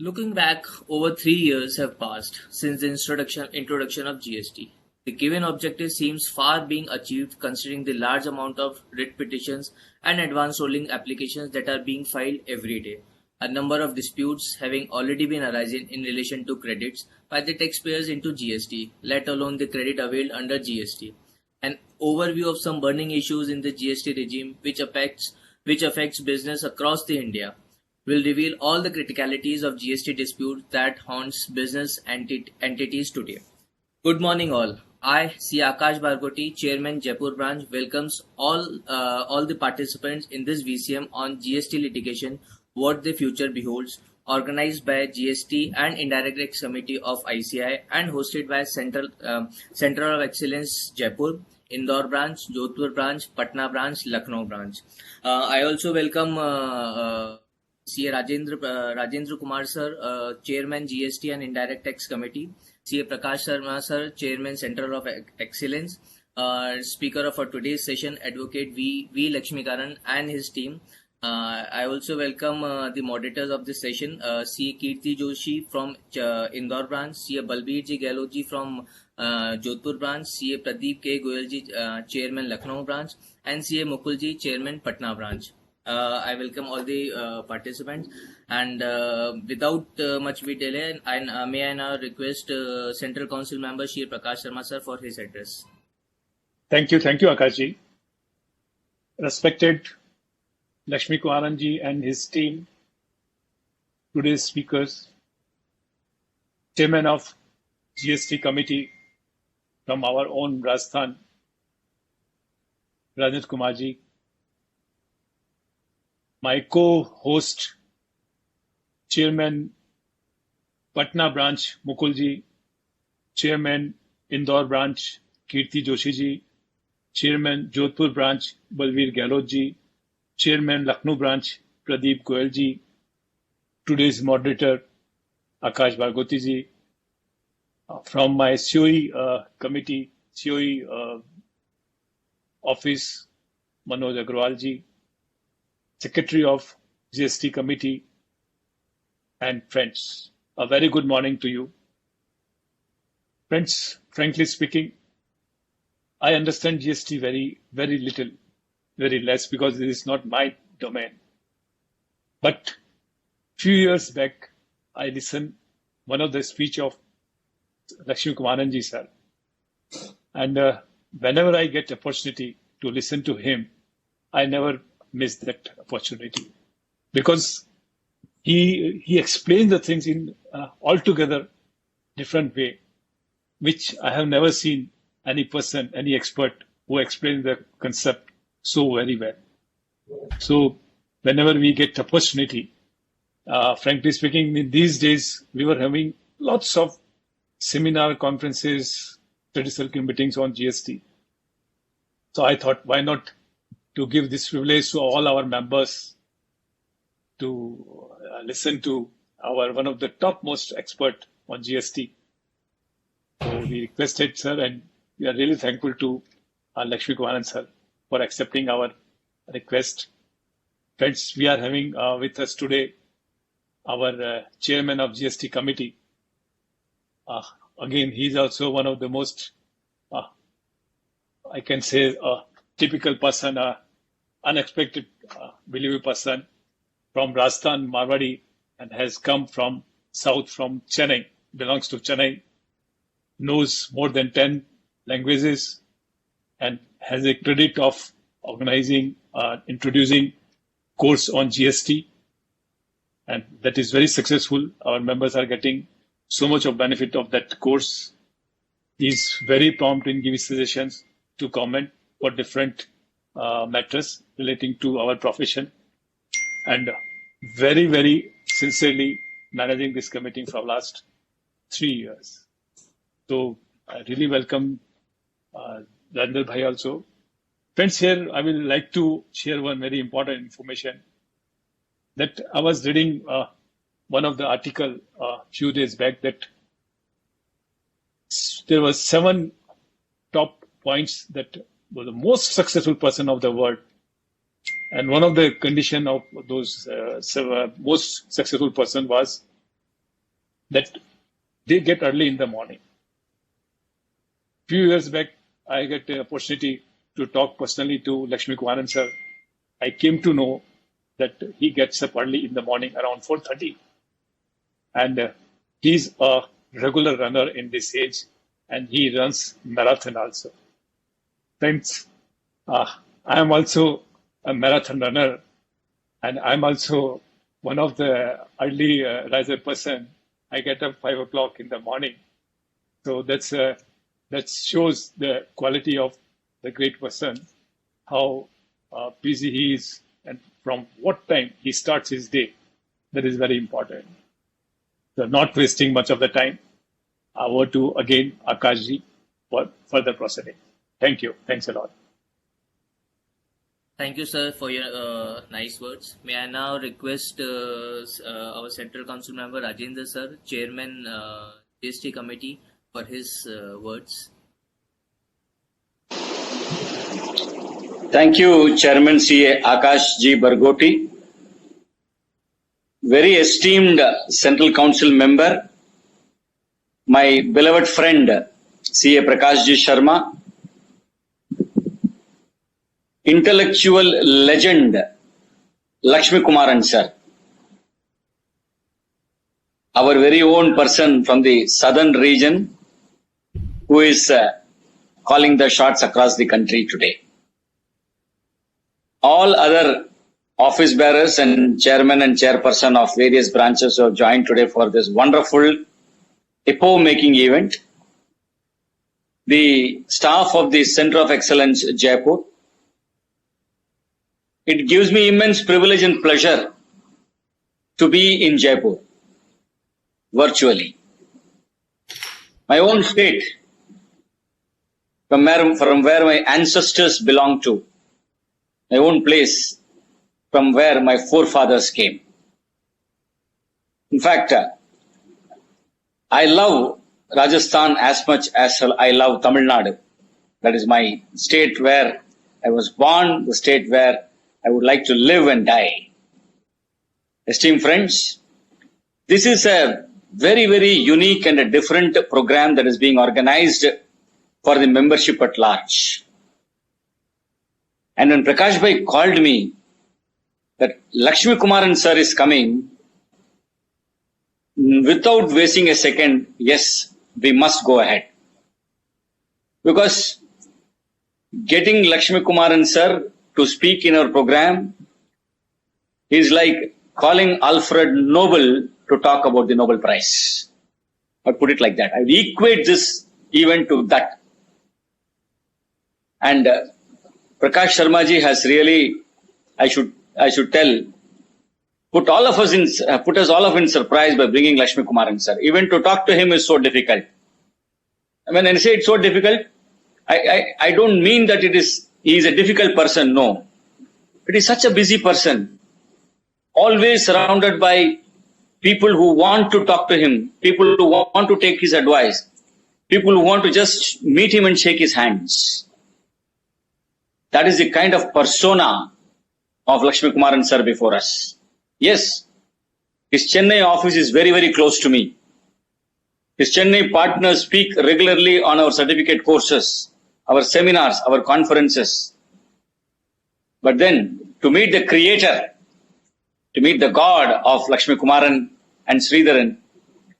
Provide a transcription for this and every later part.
Looking back, over 3 years have passed since the introduction of GST. The given objective seems far being achieved considering the large amount of writ petitions and advance rolling applications that are being filed every day. A number of disputes having already been arising in relation to credits by the taxpayers into GST, let alone the credit availed under GST. An overview of some burning issues in the GST regime which affects business across the India will reveal all the criticalities of GST dispute that haunts business entities today. Good morning, all. I, C. Akash Bargoti, Chairman Jaipur Branch, welcomes all the participants in this VCM on GST litigation, what the future beholds, organized by GST and Indirect Tax Committee of ICI and hosted by Center of Excellence Jaipur, Indore branch, Jodhpur branch, Patna branch, Lucknow branch. I also welcome CA Rajendra Kumar sir, Chairman GST and Indirect Tax Committee, CA Prakash Sharma sir, Chairman Center of Excellence, Speaker for today's session, Advocate V. Lakshmikaran and his team. I also welcome the moderators of this session, CA Kirti Joshi from Indore branch, CA Balbir Ji Gehlot ji from Jodhpur branch, CA Pradeep K. Goyal ji, Chairman Lucknow branch, and CA Mukul ji, Chairman Patna branch. I welcome all the participants, and without much delay, may I now request Central Council member Shri Prakash Sharma sir for his address. Thank you, Akashji. Respected Lakshmi Kumaranji and his team, today's speakers, Chairman of GST Committee from our own Rajasthan, Rajendra Kumarji, my co-host, Chairman Patna branch Mukulji, Chairman Indore branch Kirti Joshi ji, Chairman Jodhpur branch Balbir Gehlot ji, Chairman Lucknow branch Pradeep Goyal ji, today's moderator Akash Bargoti ji, from my COE committee, COE office Manoj Agrawal ji, Secretary of GST Committee, and friends. A very good morning to you. Friends, frankly speaking, I understand GST very little, very less, because it is not my domain. But few years back, I listened one of the speech of Lakshmi Kumaranji sir. And whenever I get opportunity to listen to him, I never miss that opportunity, because he explains the things in altogether different way, which I have never seen any person, any expert who explains the concept so very well. So whenever we get opportunity, frankly speaking, in these days we were having lots of seminar, conferences, study circle meetings on GST. So I thought, why not to give this privilege to all our members to listen to one of the topmost expert on GST. So we requested sir, and we are really thankful to Lakshmi Kumaran sir for accepting our request. Friends, we are having with us today our chairman of GST committee. Again, he is also one of the most, I can say, typical person, unexpected, believable person from Rajasthan, Marwadi, and has come from south, from Chennai, belongs to Chennai, knows more than 10 languages, and has a credit of organizing, introducing course on GST. And that is very successful. Our members are getting so much of benefit of that course. He is very prompt in giving suggestions to comment for different matters relating to our profession, and very sincerely managing this committee for last 3 years. So I really welcome Rajendra Bhai also. Friends, here I will like to share one very important information that I was reading one of the article few days back, that there were 7 top points that were the most successful person of the world. And one of the condition of those most successful person was that they get early in the morning. Few years back, I got the opportunity to talk personally to Lakshmi Kumaran sir. I came to know that he gets up early in the morning around 4:30, and he's a regular runner in this age, and he runs marathon also. Friends, I am also a marathon runner, and I'm also one of the early riser person. I get up 5 o'clock in the morning, so that shows the quality of the great person, how busy he is, and from what time he starts his day. That is very important. So, not wasting much of the time. Over to again Akashji for further proceeding. Thank you. Thanks a lot. Thank you, sir, for your nice words. May I now request our Central Council member Rajendra sir, Chairman GST Committee, for his words. Thank you, Chairman CA Akash G. Bargoti. Very esteemed Central Council member, my beloved friend CA Prakash G. Sharma, intellectual legend Lakshmi Kumaran sir, our very own person from the southern region who is calling the shots across the country today. All other office bearers and chairman and chairperson of various branches who have joined today for this wonderful epoch-making event. The staff of the Center of Excellence Jaipur. It gives me immense privilege and pleasure to be in Jaipur virtually. My own state, from where my ancestors belong to, my own place from where my forefathers came. In fact, I love Rajasthan as much as I love Tamil Nadu. That is my state where I was born, the state where I would like to live and die. Esteemed friends, this is a very, very unique and a different program that is being organized for the membership at large. And when Prakash Bhai called me that Lakshmi Kumaran sir is coming, without wasting a second, yes, we must go ahead. Because getting Lakshmi Kumaran sir to speak in our program is like calling Alfred Nobel to talk about the Nobel Prize. I put it like that. I equate this event to that. And Prakash Sharma ji has really, I should tell, put us all in surprise by bringing Lakshmi Kumaran sir. Even to talk to him is so difficult. When I say it's so difficult, I don't mean that he is a difficult person, no. It is such a busy person, always surrounded by people who want to talk to him, people who want to take his advice, people who want to just meet him and shake his hands. That is the kind of persona of Lakshmi Kumaran sir before us. Yes, his Chennai office is very, very close to me. His Chennai partners speak regularly on our certificate courses, our seminars, our conferences. But then, to meet the creator, to meet the God of Lakshmi Kumaran and Sridharan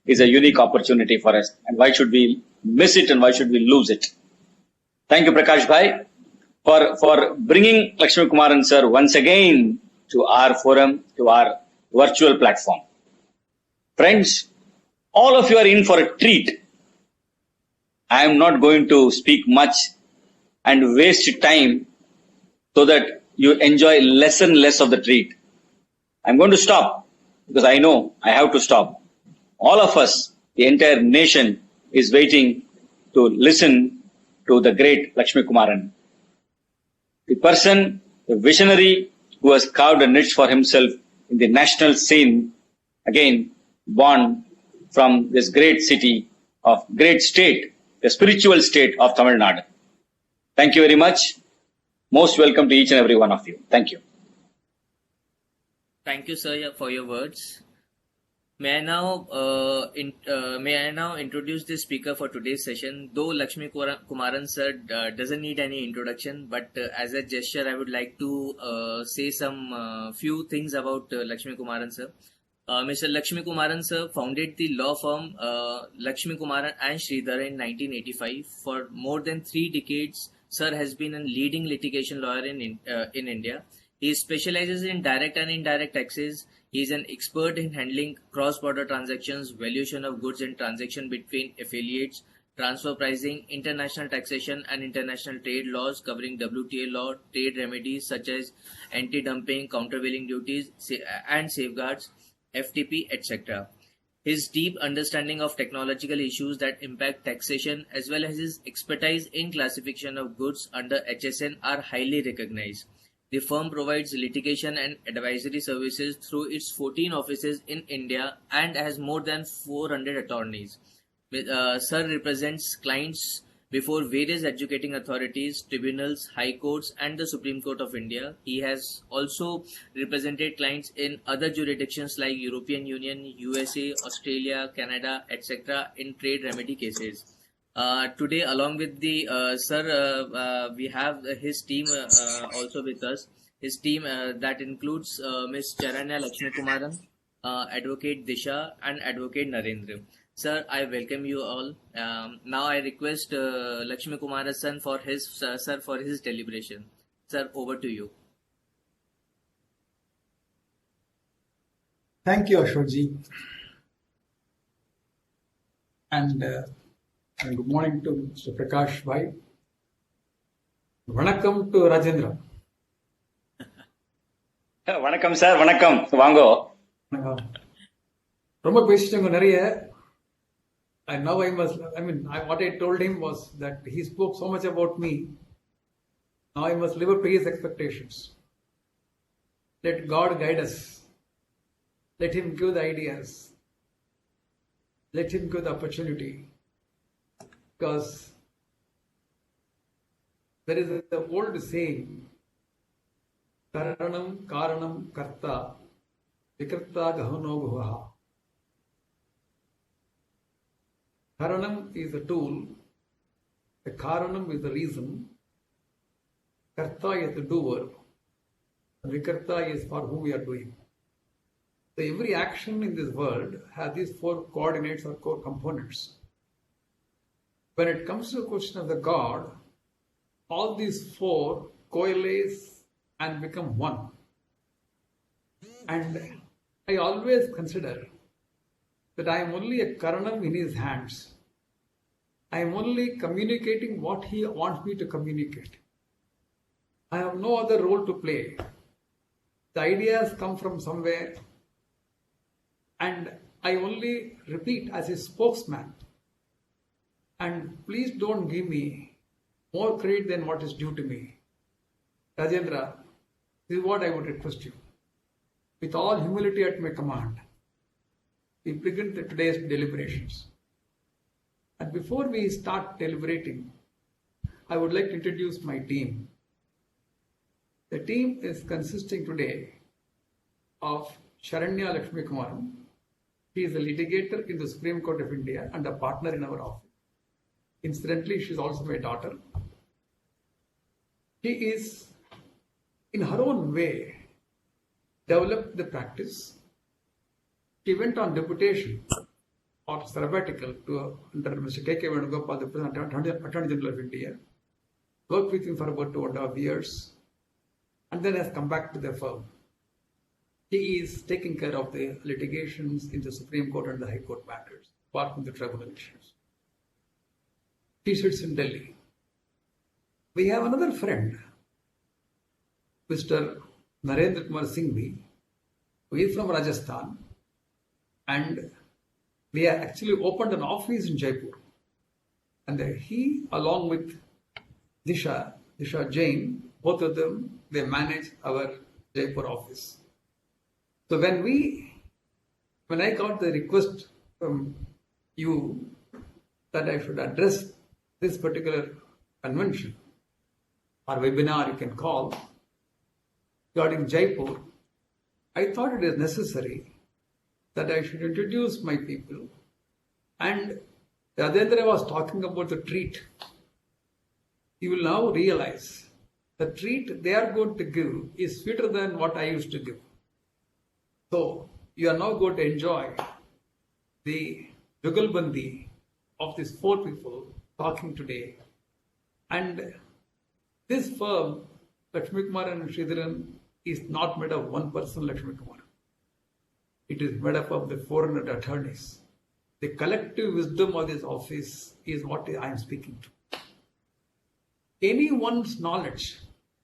is a unique opportunity for us. And why should we miss it and why should we lose it? Thank you, Prakash Bhai, for bringing Lakshmi Kumaran sir once again to our forum, to our virtual platform. Friends, all of you are in for a treat. I am not going to speak much and waste time so that you enjoy less and less of the treat. I'm going to stop because I know I have to stop. All of us, the entire nation, is waiting to listen to the great Lakshmi Kumaran. The person, the visionary who has carved a niche for himself in the national scene, again born from this great city of great state, the spiritual state of Tamil Nadu. Thank you very much. Most welcome to each and every one of you. Thank you. Thank you, sir, for your words. May I now introduce the speaker for today's session? Though Lakshmi Kumaran sir doesn't need any introduction, but as a gesture, I would like to say some few things about Lakshmi Kumaran sir. Mr. Lakshmi Kumaran sir founded the law firm Lakshmi Kumaran and Sridhar in 1985. For more than 3 decades, sir has been a leading litigation lawyer in India. He specializes in direct and indirect taxes. He is an expert in handling cross-border transactions, valuation of goods and transaction between affiliates, transfer pricing, international taxation and international trade laws covering WTO law, trade remedies such as anti-dumping, countervailing duties and safeguards, FTP, etc. His deep understanding of technological issues that impact taxation as well as his expertise in classification of goods under HSN are highly recognized. The firm provides litigation and advisory services through its 14 offices in India and has more than 400 attorneys. Sir represents clients before various educating authorities, tribunals, high courts, and the Supreme Court of India. He has also represented clients in other jurisdictions like European Union, USA, Australia, Canada, etc. in trade remedy cases. Today, along with the sir, we have his team also with us. His team that includes Ms. Charanya Lakshmi Kumaran, Advocate Disha, and Advocate Narendra. Sir, I welcome you all. Now I request Lakshmi Kumaran for his deliberation. Sir, over to you. Thank you, Ashokji. And good morning to Mr. Prakash Bhai. Vanakkam to Rajendra. Vanakkam sir, vanakkam, vango. Romba பேசிட்டவங்க நிறைய. And now what I told him was that he spoke so much about me. Now I must live up to his expectations. Let God guide us. Let him give the ideas. Let him give the opportunity. Because there is the old saying, Karanam Karanam Karta Vikarta Gahano Bhuvaha. Karanam is the tool, the Karanam is the reason, Karta is the doer, and Vikarta is for whom we are doing. So every action in this world has these 4 coordinates or core components. When it comes to the question of the God, all these 4 coalesce and become one. And I always consider that I am only a Karanam in his hands. I am only communicating what he wants me to communicate. I have no other role to play. The ideas come from somewhere, and I only repeat as a spokesman. And please don't give me more credit than what is due to me. Rajendra, this is what I would request you. With all humility at my command, we begin today's deliberations. And before we start deliberating, I would like to introduce my team. The team is consisting today of Charanya Lakshmi Kumaran. She is a litigator in the Supreme Court of India and a partner in our office. Incidentally, she is also my daughter. She is, in her own way, developed the practice. She went on deputation or sabbatical to under Mr. K.K. Venugopal, the President Attorney General of India, worked with him for about 2.5 years, and then has come back to the firm. He is taking care of the litigations in the Supreme Court and the High Court matters, apart from the tribunal issues. He sits in Delhi. We have another friend, Mr. Narendra Kumar Singhvi, who is from Rajasthan, and we have actually opened an office in Jaipur. And he, along with Disha Jain, both of them, they manage our Jaipur office. So when I got the request from you that I should address this particular convention or webinar you can call regarding Jaipur, I thought it is necessary that I should introduce my people. And Rajendra was talking about the treat. You will now realize the treat they are going to give is sweeter than what I used to give. So you are now going to enjoy the jugalbandi of these four people talking today. And this firm, Lakshmi Kumar and Sridharan, is not made of one person, Lakshmi Kumar. It is made up of the 400 attorneys. The collective wisdom of this office is what I am speaking to. Anyone's knowledge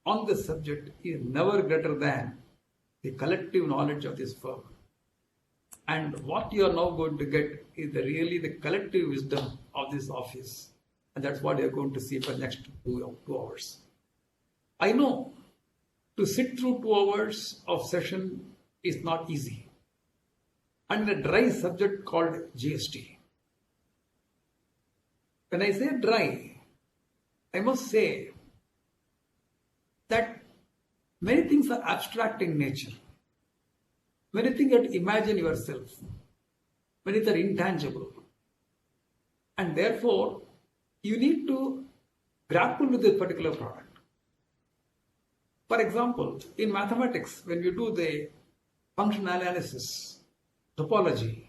on this subject is never greater than the collective knowledge of this firm. And what you are now going to get is really the collective wisdom of this office. And that's what you're going to see for the next 2 hours. I know to sit through 2 hours of session is not easy. And a dry subject called GST. When I say dry, I must say that many things are abstract in nature. Many things you have to imagine yourself. Many things are intangible. And therefore, you need to grapple with this particular product. For example, in mathematics, when you do the function analysis, topology,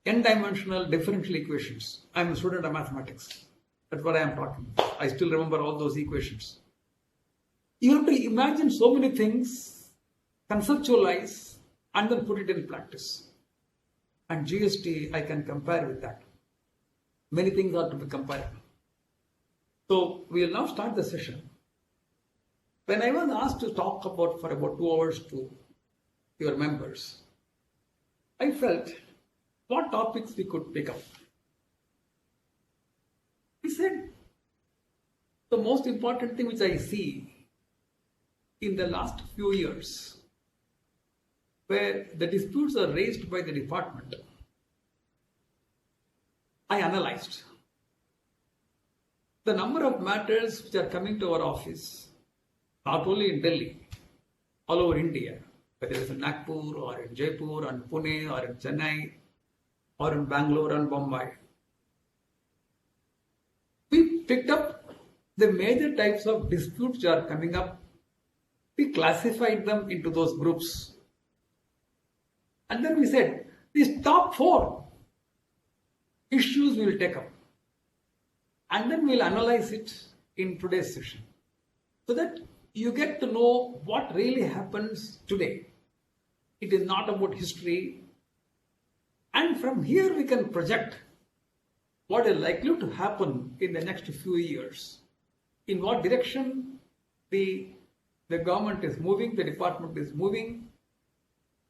n-dimensional differential equations. I'm a student of mathematics. That's what I am talking about. I still remember all those equations. You have to imagine so many things, conceptualize, and then put it in practice. And GST, I can compare with that. Many things are to be comparable. So we will now start the session. When I was asked to talk for about 2 hours to your members, I felt what topics we could pick up. He said, the most important thing which I see in the last few years, where the disputes are raised by the department, I analyzed the number of matters which are coming to our office, not only in Delhi, all over India, whether it's in Nagpur or in Jaipur or in Pune or in Chennai or in Bangalore and Bombay. We picked up the major types of disputes which are coming up. We classified them into those groups. And then we said, these top 4 issues we will take up. And then we'll analyze it in today's session. So that you get to know what really happens today. It is not about history. And from here we can project what is likely to happen in the next few years. In what direction the government is moving, the department is moving,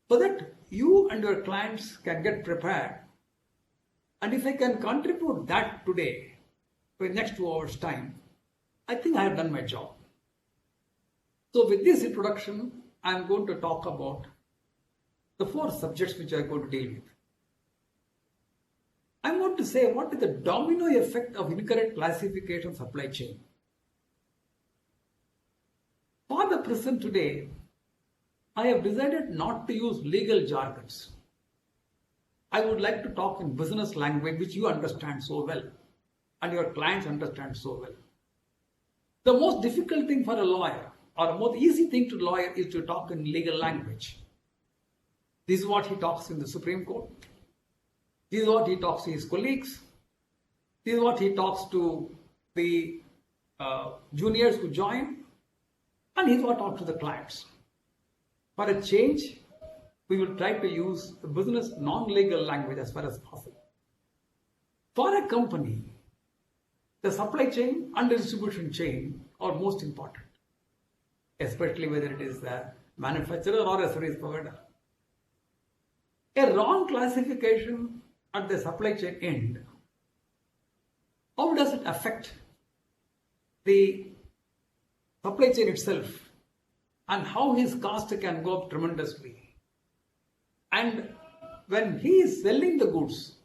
so that you and your clients can get prepared. And if I can contribute that today, for the next 2 hours' time, I think I have done my job. So with this introduction, I am going to talk about the 4 subjects which I am going to deal with. I am going to say what is the domino effect of incorrect classification supply chain. For the present today, I have decided not to use legal jargons. I would like to talk in business language which you understand so well and your clients understand so well. The most difficult thing for a lawyer or the most easy thing to a lawyer is to talk in legal language. This is what he talks in the Supreme Court. This is what he talks to his colleagues. This is what he talks to the juniors who join. And this is what he talks to the clients. For a change, we will try to use the business non-legal language as far as possible. For a company, the supply chain and the distribution chain are most important, especially whether it is a manufacturer or a service provider. A wrong classification at the supply chain end, how does it affect the supply chain itself and how his cost can go up tremendously? And when he is selling the goods,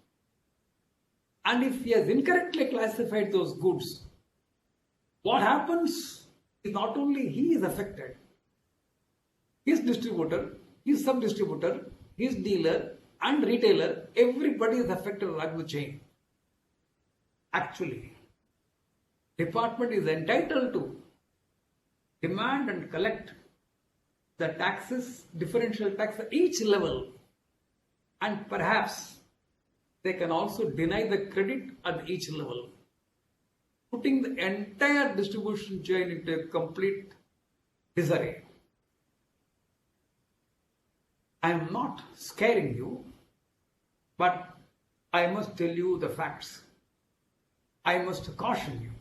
and if he has incorrectly classified those goods, what happens is not only he is affected, his distributor, his sub-distributor, his dealer and retailer, everybody is affected along the chain. Actually, department is entitled to demand and collect the taxes, differential tax at each level, and perhaps they can also deny the credit at each level, putting the entire distribution chain into a complete disarray. I am not scaring you, but I must tell you the facts. I must caution you.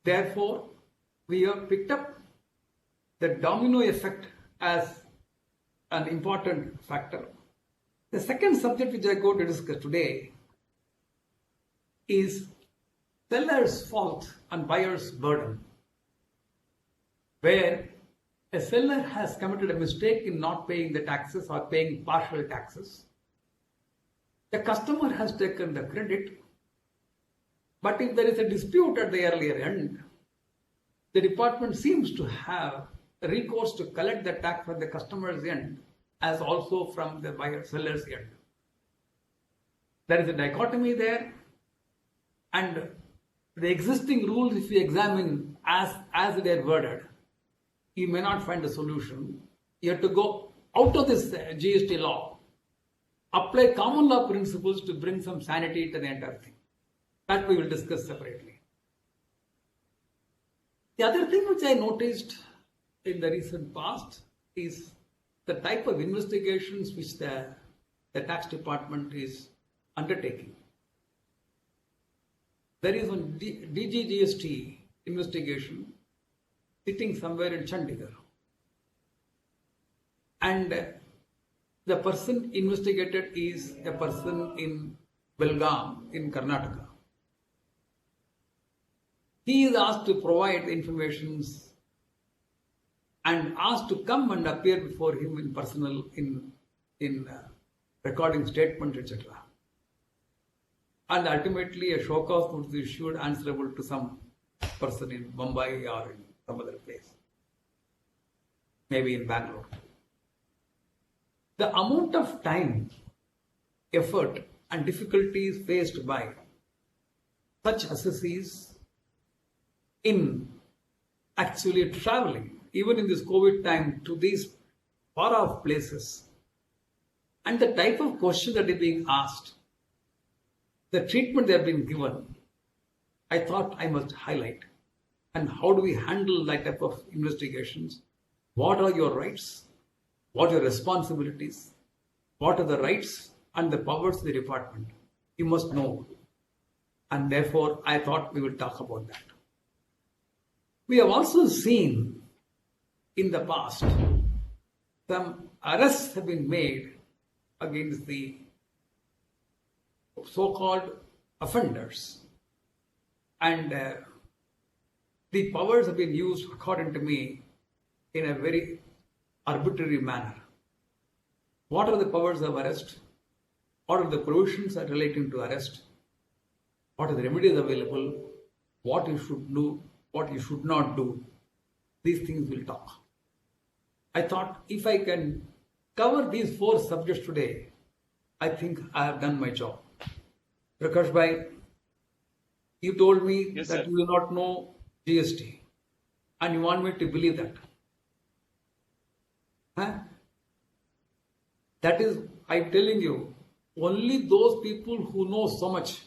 Therefore, we have picked up the domino effect as an important factor. The second subject which I go to discuss today is seller's fault and buyer's burden, where a seller has committed a mistake in not paying the taxes or paying partial taxes. The customer has taken the credit, but if there is a dispute at the earlier end, the department seems to have recourse to collect the tax from the customer's end as also from the buyer seller's end. There is a dichotomy there, and the existing rules, if you examine as they are worded, you may not find a solution. You have to go out of this GST law, apply common law principles to bring some sanity to the entire thing. That we will discuss separately. The other thing which I noticed in the recent past is the type of investigations which the tax department is undertaking. There is one DGGST investigation sitting somewhere in Chandigarh. And the person investigated is a person in Belgaum in Karnataka. He is asked to provide the information and asked to come and appear before him in personal, in recording statements, etc. And ultimately a show cause was issued answerable to some person in Mumbai or in some other place, maybe in Bangalore. The amount of time, effort and difficulties faced by such assessees in actually traveling, even in this COVID time, to these far off places, and the type of question that is being asked, the treatment they have been given, I thought I must highlight. And how do we handle that type of investigations? What are your rights? What are your responsibilities? What are the rights and the powers of the department? You must know. And therefore, I thought we will talk about that. We have also seen in the past some arrests have been made against the so-called offenders, and the powers have been used, according to me, in a very arbitrary manner. What are the powers of arrest? What are the provisions relating to arrest? What are the remedies available? What you should do, what you should not do? These things we'll talk. I thought if I can cover these 4 subjects today, I think I have done my job. Prakash Bhai, you told me Yes, that sir. you do not know GST and you want me to believe that. Huh? That is, I'm telling you, only those people who know so much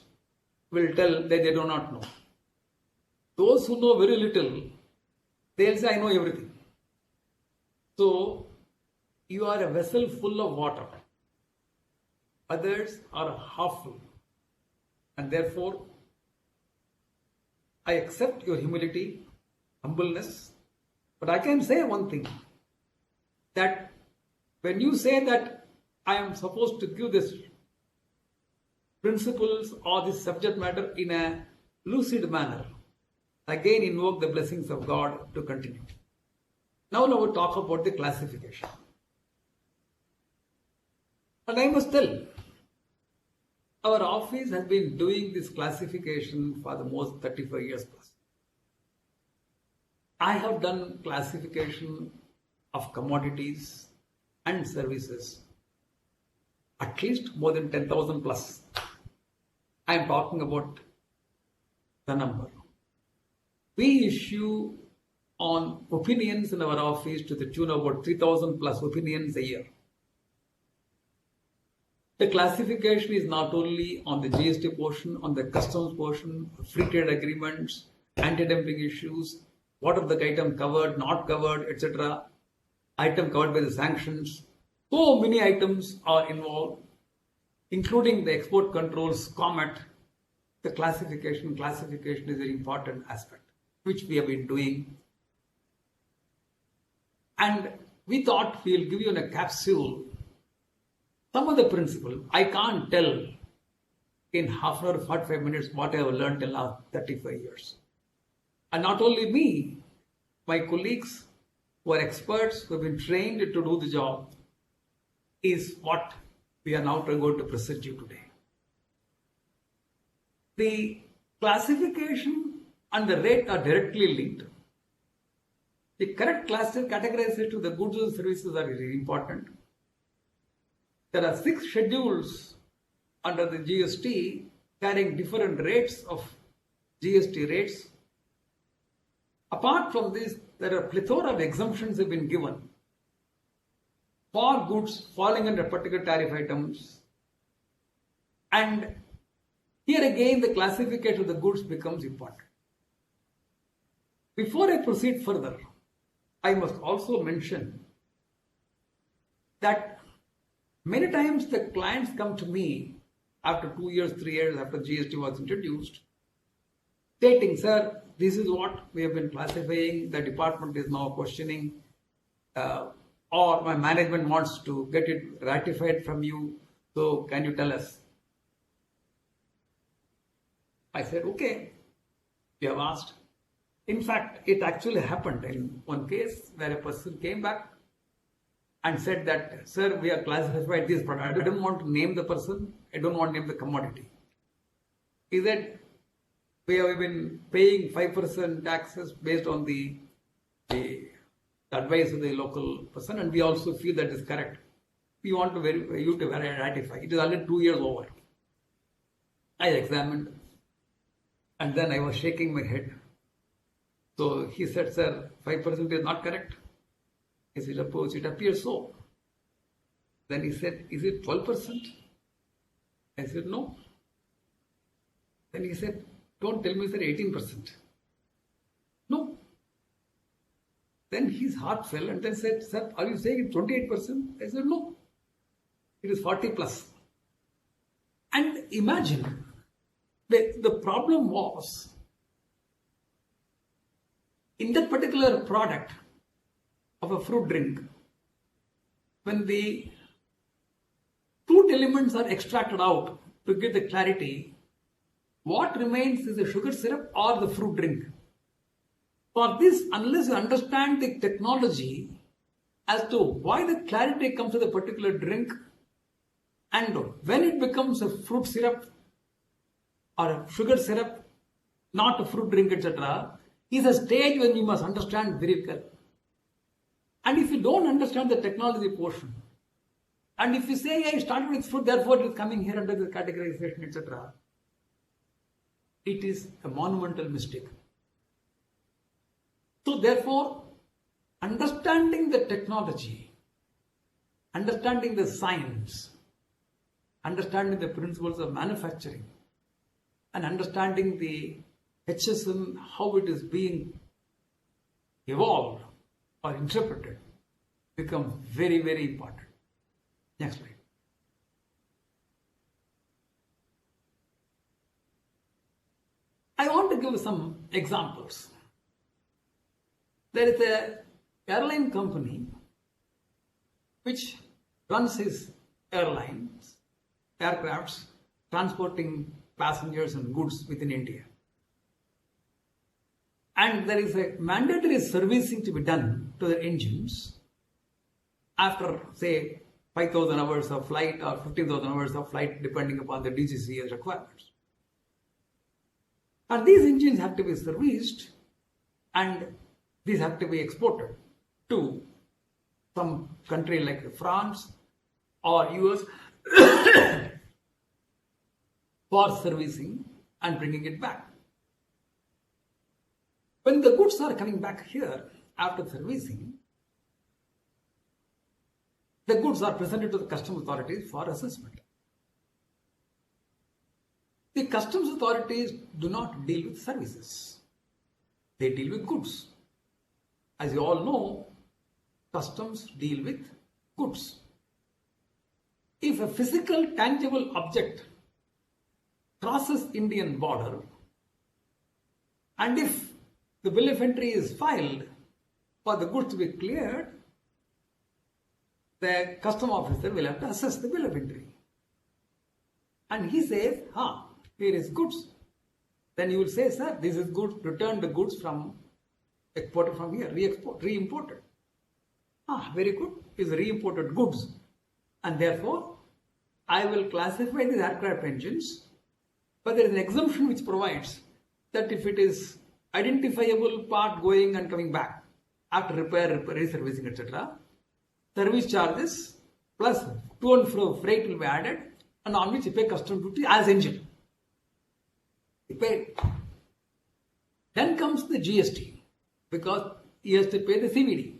will tell that they do not know. Those who know very little, they'll say, I know everything. So, you are a vessel full of water. Others are half full. And therefore, I accept your humility, humbleness. But I can say one thing, that when you say that I am supposed to give this principles or this subject matter in a lucid manner, again invoke the blessings of God to continue. Now we'll talk about the classification. And I must tell, our office has been doing this classification for the most 35 years plus. I have done classification of commodities and services at least more than 10,000 plus. I am talking about the number. We issue on opinions in our office to the tune of about 3,000 plus opinions a year. The classification is not only on the GST portion, on the customs portion, free trade agreements, anti-dumping issues, what are the item covered, not covered, etc. Item covered by the sanctions. So many items are involved, including the export controls, COMET. The classification is a very important aspect, which we have been doing. And we thought we'll give you in a capsule some of the principle. I can't tell in half an hour, 45 minutes what I have learned in the last 35 years. And not only me, my colleagues who are experts, who have been trained to do the job, is what we are now going to present you today. The classification and the rate are directly linked. The correct categorization of the goods and services are very important. There are 6 schedules under the GST carrying different rates of GST rates. Apart from this, there are a plethora of exemptions have been given for goods falling under particular tariff items. And here again, the classification of the goods becomes important. Before I proceed further, I must also mention that many times the clients come to me after 2 years, 3 years after GST was introduced, stating, sir, this is what we have been classifying, the department is now questioning, or my management wants to get it ratified from you, so can you tell us? I said, okay, you have asked. In fact, it actually happened in one case where a person came back and said that, sir, we have classified this product. I don't want to name the person. I don't want to name the commodity. He said, we have been paying 5% taxes based on the advice of the local person, and we also feel that is correct. We want to you to ratify. It is already 2 years over. I examined, and then I was shaking my head. So he said, sir, 5% is not correct. I said, suppose it appears so. Then he said, is it 12%? I said, no. Then he said, don't tell me, sir, 18%. No. Then his heart fell and then said, sir, are you saying it's 28%? I said, no. It is 40 plus. And imagine, the problem was, in that particular product of a fruit drink, when the fruit elements are extracted out to get the clarity, what remains is the sugar syrup or the fruit drink. For this, unless you understand the technology as to why the clarity comes to the particular drink and when it becomes a fruit syrup or a sugar syrup, not a fruit drink, etc., is a stage when you must understand very well. And if you don't understand the technology portion, and if you say, I started with fruit, therefore it is coming here under the categorization, etc., it is a monumental mistake. So therefore, understanding the technology, understanding the science, understanding the principles of manufacturing, and understanding the HSM, how it is being evolved or interpreted, becomes very, very important. Next slide. I want to give some examples. There is an airline company which runs his aircrafts, transporting passengers and goods within India. And there is a mandatory servicing to be done to the engines after, say, 5,000 hours of flight or 15,000 hours of flight, depending upon the DGCA requirements. And these engines have to be serviced and these have to be exported to some country like France or US for servicing and bringing it back. When the goods are coming back here after servicing, the goods are presented to the customs authorities for assessment. The customs authorities do not deal with services. They deal with goods. As you all know, customs deal with goods. If a physical, tangible object crosses Indian border, and if the bill of entry is filed for the goods to be cleared, the custom officer will have to assess the bill of entry. And he says, here is goods. Then you will say, sir, this is goods, return the goods from exported from here, re-imported. Very good, is re-imported goods. And therefore, I will classify these aircraft engines, but there is an exemption which provides that if it is identifiable part going and coming back after repair, reservicing, etc., service charges plus to and fro freight will be added, and on which you pay custom duty as engine. You pay. Then comes the GST, because he has to pay the CVD.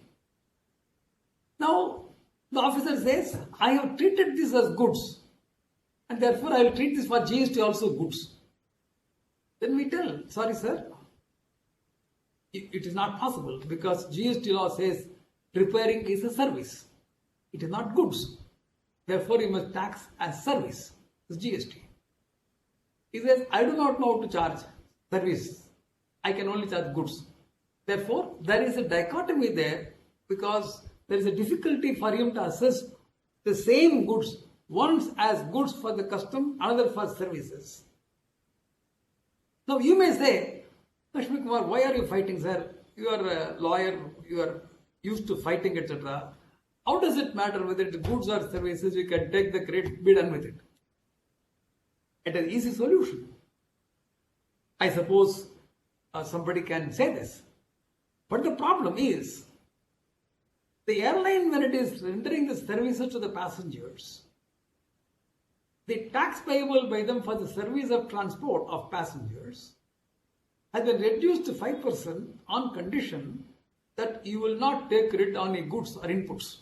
Now, the officer says, I have treated this as goods, and therefore I will treat this for GST also goods. Then we tell, sorry sir, it is not possible, because GST law says repairing is a service. It is not goods. Therefore, you must tax as service. It's GST. He says, I do not know how to charge service. I can only charge goods. Therefore, there is a dichotomy there, because there is a difficulty for him to assess the same goods, once as goods for the custom, another for services. Now, you may say, Lakshmi Kumar, why are you fighting, sir? You are a lawyer, you are used to fighting, etc. How does it matter whether it is goods or services? You can take the credit, be done with it. It is an easy solution. I suppose somebody can say this. But the problem is, the airline, when it is rendering the services to the passengers, the tax payable by them for the service of transport of passengers has been reduced to 5% on condition that you will not take credit on any goods or inputs.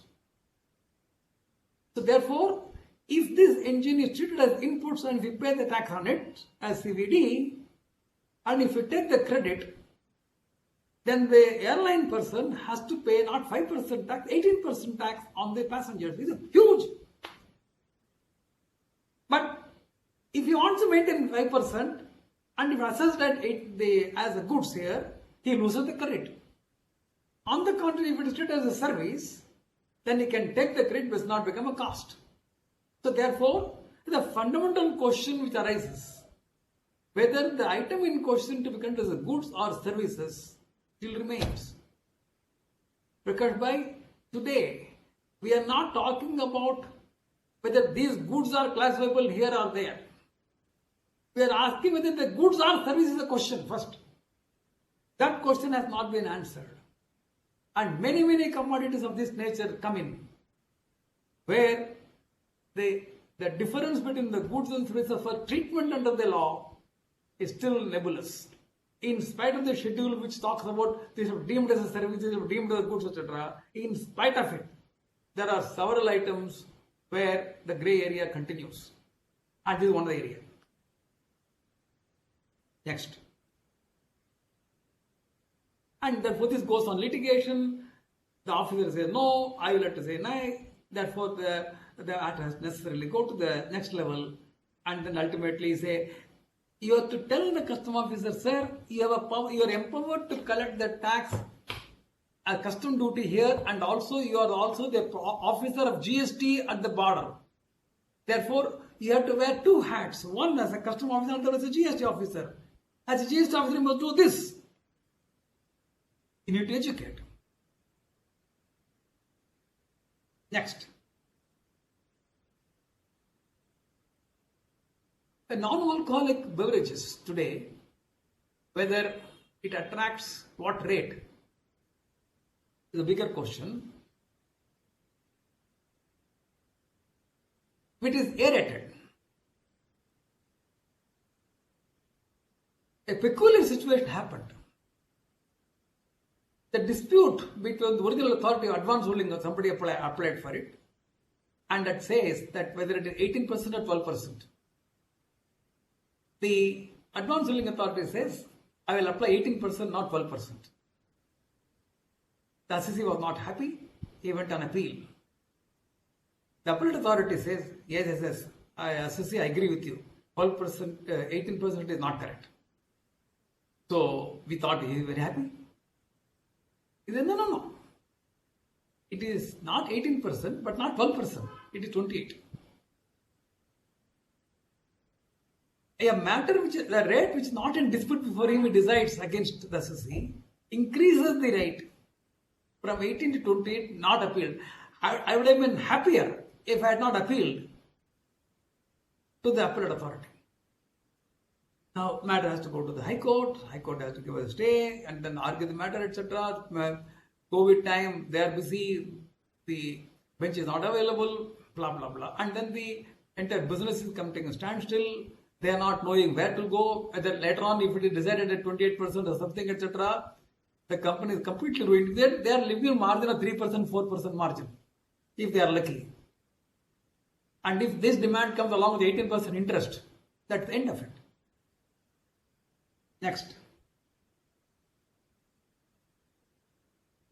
So therefore, if this engine is treated as inputs and we pay the tax on it as CVD, and if you take the credit, then the airline person has to pay not 5% tax, 18% tax on the passengers. It's huge. But if he wants to maintain 5%, and if assessed at as a goods here, he loses the credit. On the contrary, if it is treated as a service, then he can take the credit, but does not become a cost. So therefore, the fundamental question which arises, whether the item in question to be considered as a goods or services still remains. Because by today, we are not talking about whether these goods are classifiable here or there. We are asking whether the goods or services is the question first. That question has not been answered. And many commodities of this nature come in, where the difference between the goods and services for treatment under the law is still nebulous. In spite of the schedule which talks about these are deemed as a service, these are deemed as goods, etc., in spite of it, there are several items where the grey area continues. And this is one of the areas. Next. And therefore this goes on litigation. The officer says no, I will have to say no. Therefore the matter has necessarily go to the next level, and then ultimately say, you have to tell the custom officer, sir, you have a power, you are empowered to collect the tax, a custom duty here, and also you are also the officer of GST at the border. Therefore, you have to wear two hats, one as a custom officer and the other as a GST officer. As a GST officer, you must do this. You need to educate. Next. The non-alcoholic beverages today, whether it attracts what rate, is a bigger question. which is aerated. A peculiar situation happened. The dispute between the original authority of advance ruling or somebody applied for it, and that says that whether it is 18% or 12%. The advance ruling authority says, I will apply 18%, not 12%. The SEC was not happy. He went on appeal. The appellate authority says, yes, SEC, I agree with you. 12%, 18% is not correct. So we thought he is very happy. He said, no. It is not 18%, but not 12%. It is 28%. A matter which is the rate which is not in dispute before him, he decides against the SEC, increases the rate from 18 to 28, not appealed. I would have been happier if I had not appealed to the appellate authority. Now, matter has to go to the High Court. High Court has to give a stay and then argue the matter, etc. COVID time, they are busy. The bench is not available. Blah blah blah. And then the entire business is coming to a standstill. They are not knowing where to go. And then later on, if it is decided at 28% or something, etc., the company is completely ruined. They are living a margin of 3%, 4% margin, if they are lucky. And if this demand comes along with 18% interest, that's the end of it. Next.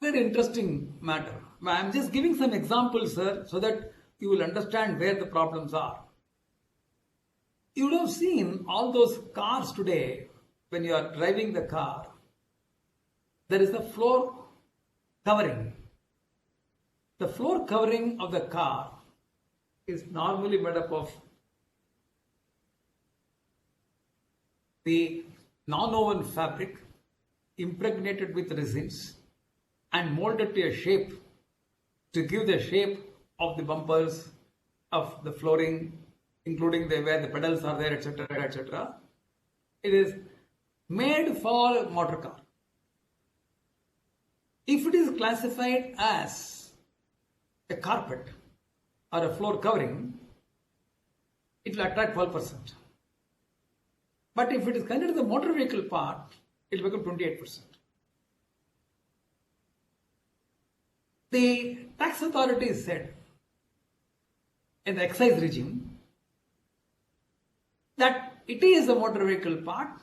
Very interesting matter. I am just giving some examples, sir, so that you will understand where the problems are. You would have seen all those cars today, when you are driving the car, there is a floor covering. The floor covering of the car is normally made up of the non-woven fabric impregnated with resins and molded to a shape to give the shape of the bumpers, of the flooring, including where the pedals are there, etc., etc. It is made for motor car. If it is classified as a carpet or a floor covering, it will attract 12%. But if it is considered the motor vehicle part, it will become 28%. The tax authority said in the excise regime that it is a motor vehicle part,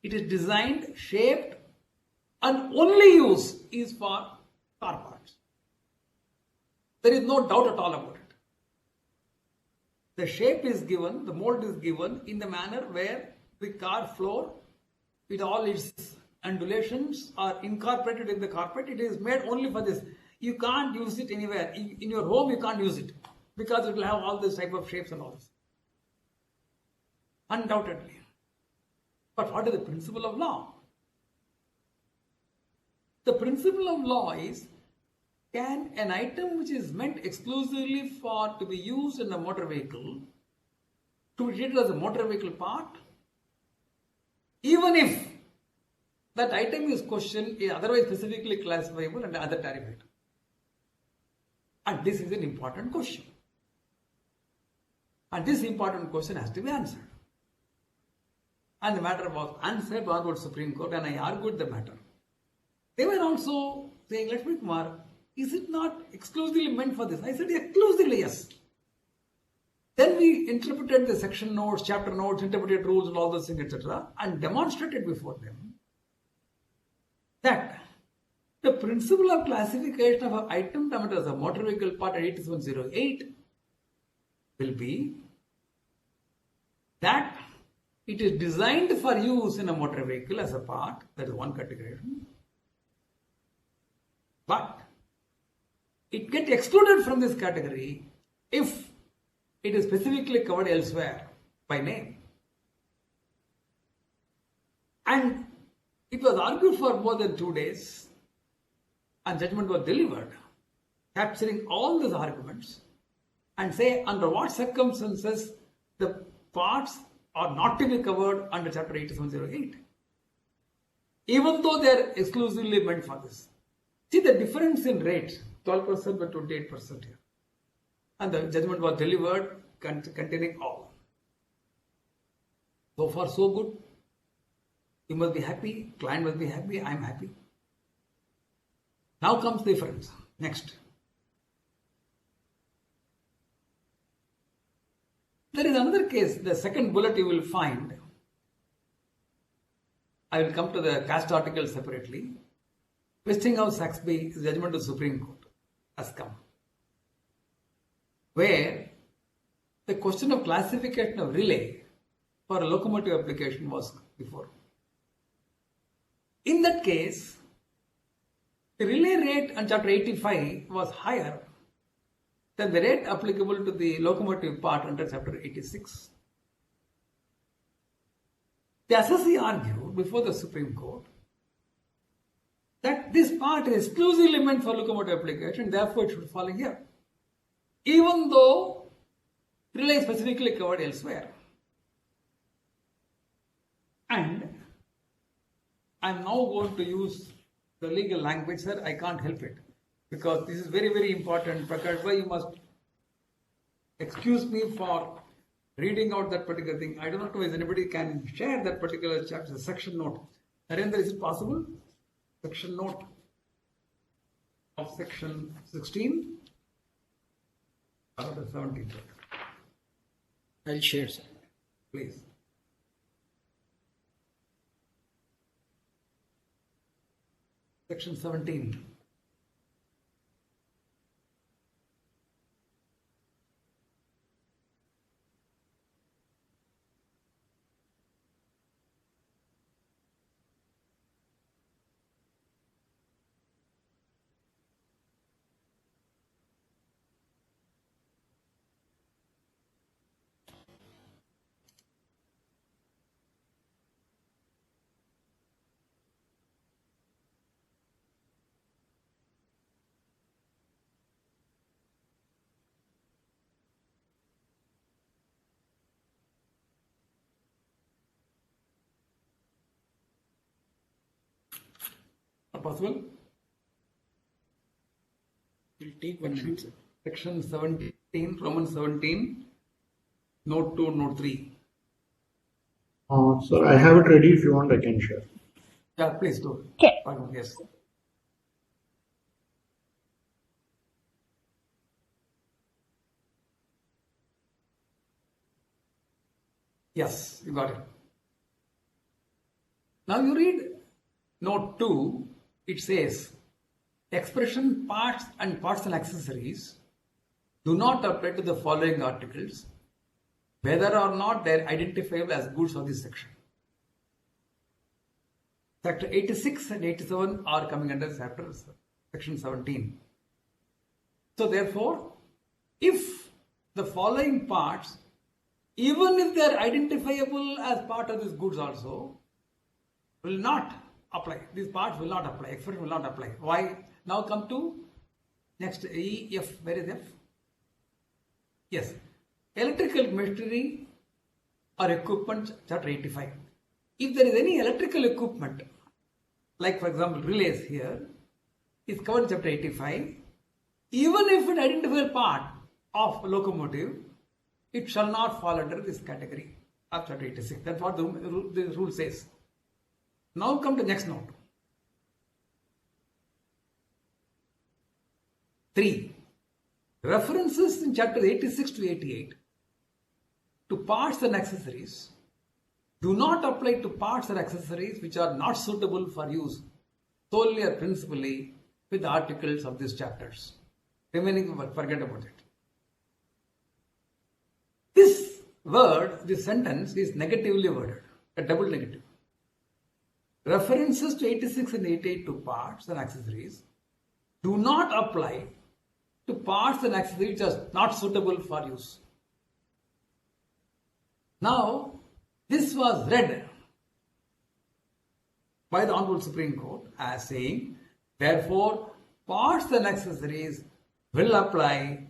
it is designed, shaped, and only use is for car parts. There is no doubt at all about it. The shape is given, the mold is given in the manner where the car floor with all its undulations are incorporated in the carpet. It is made only for this. You can't use it anywhere. In your home, you can't use it because it will have all this type of shapes and all this. Undoubtedly. But what is the principle of law? The principle of law is, can an item which is meant exclusively to be used in a motor vehicle to be treated as a motor vehicle part, even if that item is questioned, is otherwise specifically classifiable under other tariff item? And this is an important question. And this important question has to be answered. And the matter was answered by the Supreme Court, and I argued the matter. They were also saying, Lakshmi Kumar, is it not exclusively meant for this? I said, exclusively, yes. Then we interpreted the section notes, chapter notes, interpreted rules and all those things, etc. and demonstrated before them that the principle of classification of an item termed as a motor vehicle part at 8708 will be that it is designed for use in a motor vehicle as a part, that is one category. But it gets excluded from this category if it is specifically covered elsewhere by name. And it was argued for more than 2 days, and judgment was delivered, capturing all these arguments and say under what circumstances the parts are not to be covered under chapter 8708, even though they are exclusively meant for this. See the difference in rates, 12% but 28% here. And the judgment was delivered containing all. So far, so good. You must be happy, client must be happy, I am happy. Now comes the difference. Next. There is another case, the second bullet you will find. I will come to the caste article separately. Westinghouse Saxby judgment of Supreme Court has come, where the question of classification of relay for a locomotive application was before. In that case, the relay rate on chapter 85 was higher than the rate applicable to the locomotive part under chapter 86. The assessee argued before the Supreme Court that this part is exclusively meant for locomotive application, therefore it should fall in here, even though relay is specifically covered elsewhere. And I am now going to use the legal language, sir. I can't help it because this is very, very important. Prakash bhai, you must excuse me for reading out that particular thing. I don't know if anybody can share that particular chapter, section note. Narendra, is it possible? Section note of section 16 or the 17th. I'll share, sir. Please. Section 17. Not possible? We'll take 1 minute, sir. Section 17, Roman 17, note 2, note 3. Sir, I have it ready. If you want, I can share. Yeah, please do. Okay. Pardon, yes. Yes, you got it. Now you read note 2, it says, expression parts and accessories do not apply to the following articles, whether or not they are identifiable as goods of this section. Chapter 86 and 87 are coming under section 17. So therefore, if the following parts, even if they are identifiable as part of these goods also, will not apply. These parts will not apply. Expression will not apply. Why? Now come to next E, F. Where is F? Yes. Electrical machinery or equipment, chapter 85. If there is any electrical equipment, like for example relays here, is covered in chapter 85, even if it identifies part of a locomotive, it shall not fall under this category of chapter 86. That's what the rule says. Now come to next note. 3. References in chapter 86 to 88 to parts and accessories do not apply to parts or accessories which are not suitable for use solely or principally with the articles of these chapters. Remaining, forget about it. This word, this sentence is negatively worded, a double negative. References to 86 and 88 to parts and accessories do not apply to parts and accessories which are not suitable for use. Now, this was read by the Honorable Supreme Court as saying, therefore, parts and accessories will apply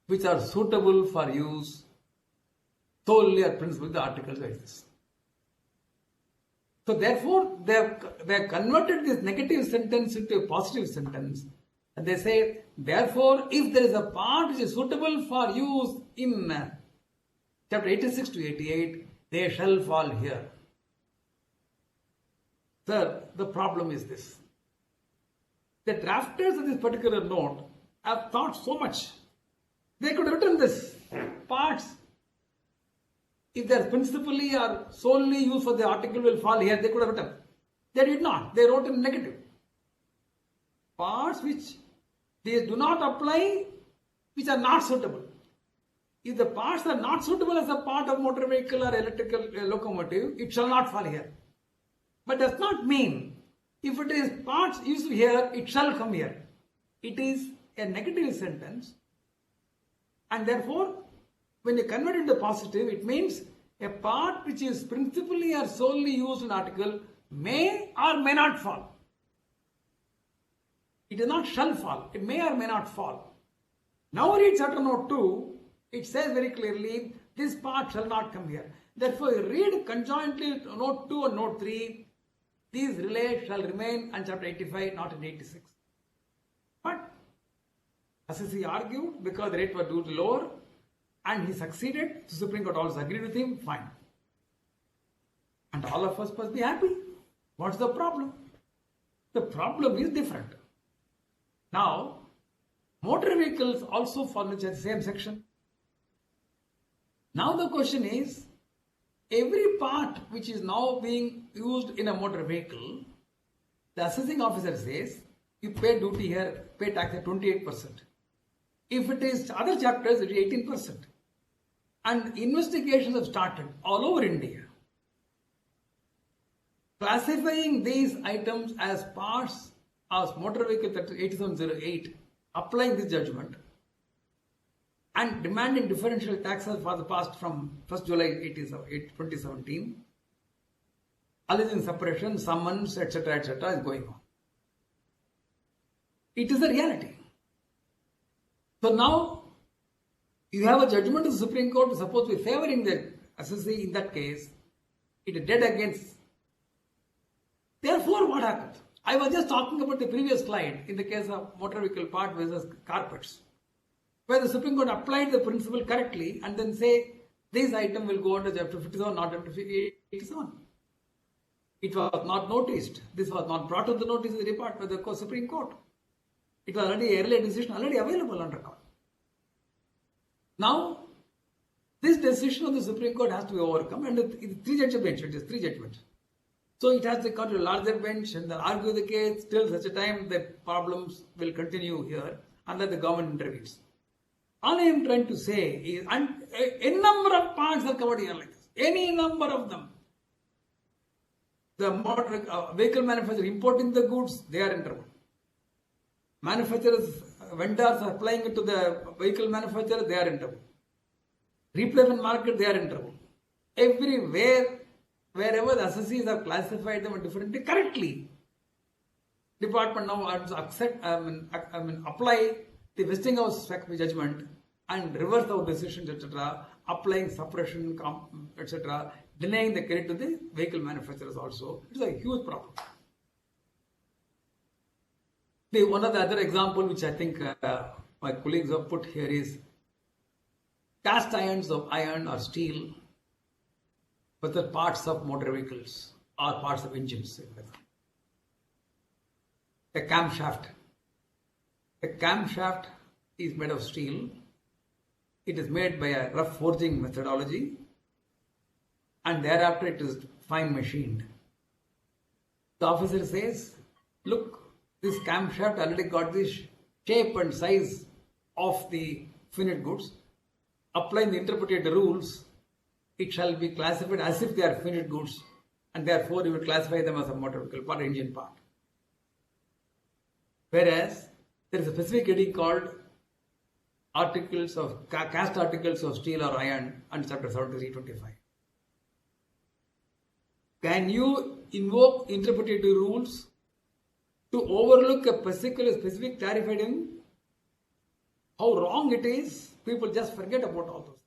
which are suitable for use solely or principally the articles like this. So therefore, they have converted this negative sentence into a positive sentence. And they say, therefore, if there is a part which is suitable for use in chapter 86 to 88, they shall fall here. Sir, the problem is this. The drafters of this particular note have thought so much. They could have written this parts. If they're principally or solely used for the article will fall here, they could have written. They did not. They wrote in negative. Parts which they do not apply, which are not suitable. If the parts are not suitable as a part of motor vehicle or electrical locomotive, it shall not fall here. But does not mean if it is parts used here, it shall come here. It is a negative sentence, and therefore, when you convert it into positive, it means a part which is principally or solely used in article may or may not fall. It is not shall fall. It may or may not fall. Now read chapter note 2. It says very clearly, this part shall not come here. Therefore, read conjointly note 2 and note 3. These relays shall remain in chapter 85, not in 86. But Assisi argued because the rate was due to lower, and he succeeded. The Supreme Court also agreed with him. Fine. And all of us must be happy. What's the problem? The problem is different. Now, motor vehicles also fall into the same section. Now the question is, every part which is now being used in a motor vehicle, the assessing officer says, you pay duty here, pay tax at 28%. If it is other chapters, it is 18%. And investigations have started all over India, classifying these items as parts of motor vehicle 8708, applying this judgment, and demanding differential taxes for the past from 1st July 2017, alleging suppression, summons, etc., is going on. It is a reality. So now, you have a judgment of the Supreme Court supposed to be favoring the assessee in that case. It is dead against. Therefore, what happened? I was just talking about the previous slide in the case of motor vehicle part versus carpets, where the Supreme Court applied the principle correctly and then say this item will go under chapter 57, not under 87. It was not noticed. This was not brought to the notice of the report by the Supreme Court. It was already earlier decision, already available on record. Now, this decision of the Supreme Court has to be overcome, and it's three-judge bench. It is three judgments. So it has to come to a larger bench and then argue the case till such a time the problems will continue here unless the government intervenes. All I am trying to say is, and a number of parts are covered here like this. Any number of them. The motor vehicle manufacturer importing the goods, they are in trouble. Manufacturers, vendors are applying it to the vehicle manufacturer, they are in trouble. Replacement market, they are in trouble. Everywhere, wherever the assessees have classified them differently, correctly, department now has to accept, apply the Westinghouse judgment and reverse our decisions, etc., applying suppression, etc., denying the credit to the vehicle manufacturers also. It is a huge problem. One of the other example which I think my colleagues have put here is cast irons of iron or steel, but the parts of motor vehicles or parts of engines. A camshaft. A camshaft is made of steel. It is made by a rough forging methodology, and thereafter it is fine machined. The officer says, look, this camshaft already got the shape and size of the finished goods. Applying the interpreted rules, it shall be classified as if they are finished goods, and therefore you will classify them as a motor vehicle part, engine part. Whereas there is a specific heading called articles of cast articles of steel or iron under chapter 7325. Can you invoke interpretive rules to overlook a specific clarified in? How wrong it is, people just forget about all those.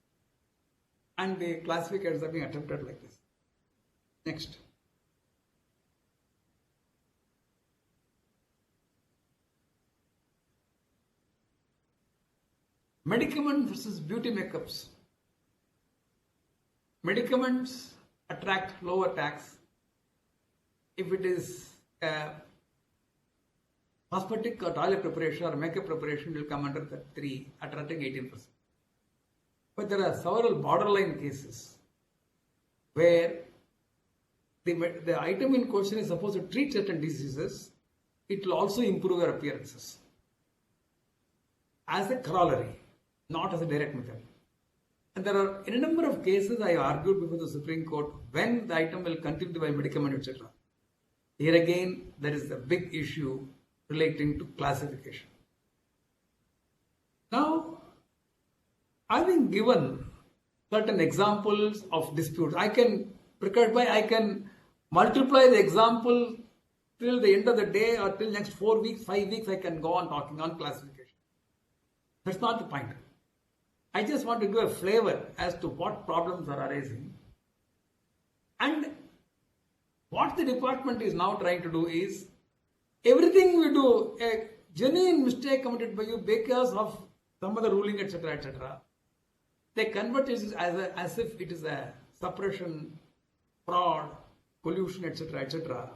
And the classifications are being attempted like this. Next. Medicament versus beauty makeups. medicaments attract lower tax. If it is cosmetic or toilet preparation or makeup preparation, will come under the 3, attracting 18%. But there are several borderline cases where the item in question is supposed to treat certain diseases. It will also improve your appearances as a corollary, not as a direct method. And there are in a number of cases I argued before the Supreme Court when the item will continue to buy medicament, etc. Here again, there is a big issue relating to classification. Now, having given certain examples of disputes, I can multiply the example till the end of the day or till next 4 weeks, 5 weeks, I can go on talking on classification. That's not the point. I just want to give a flavor as to what problems are arising. And what the department is now trying to do is, everything we do, a genuine mistake committed by you because of some other ruling, etc., etc., they convert it as if it is a suppression, fraud, collusion, etc., etc.,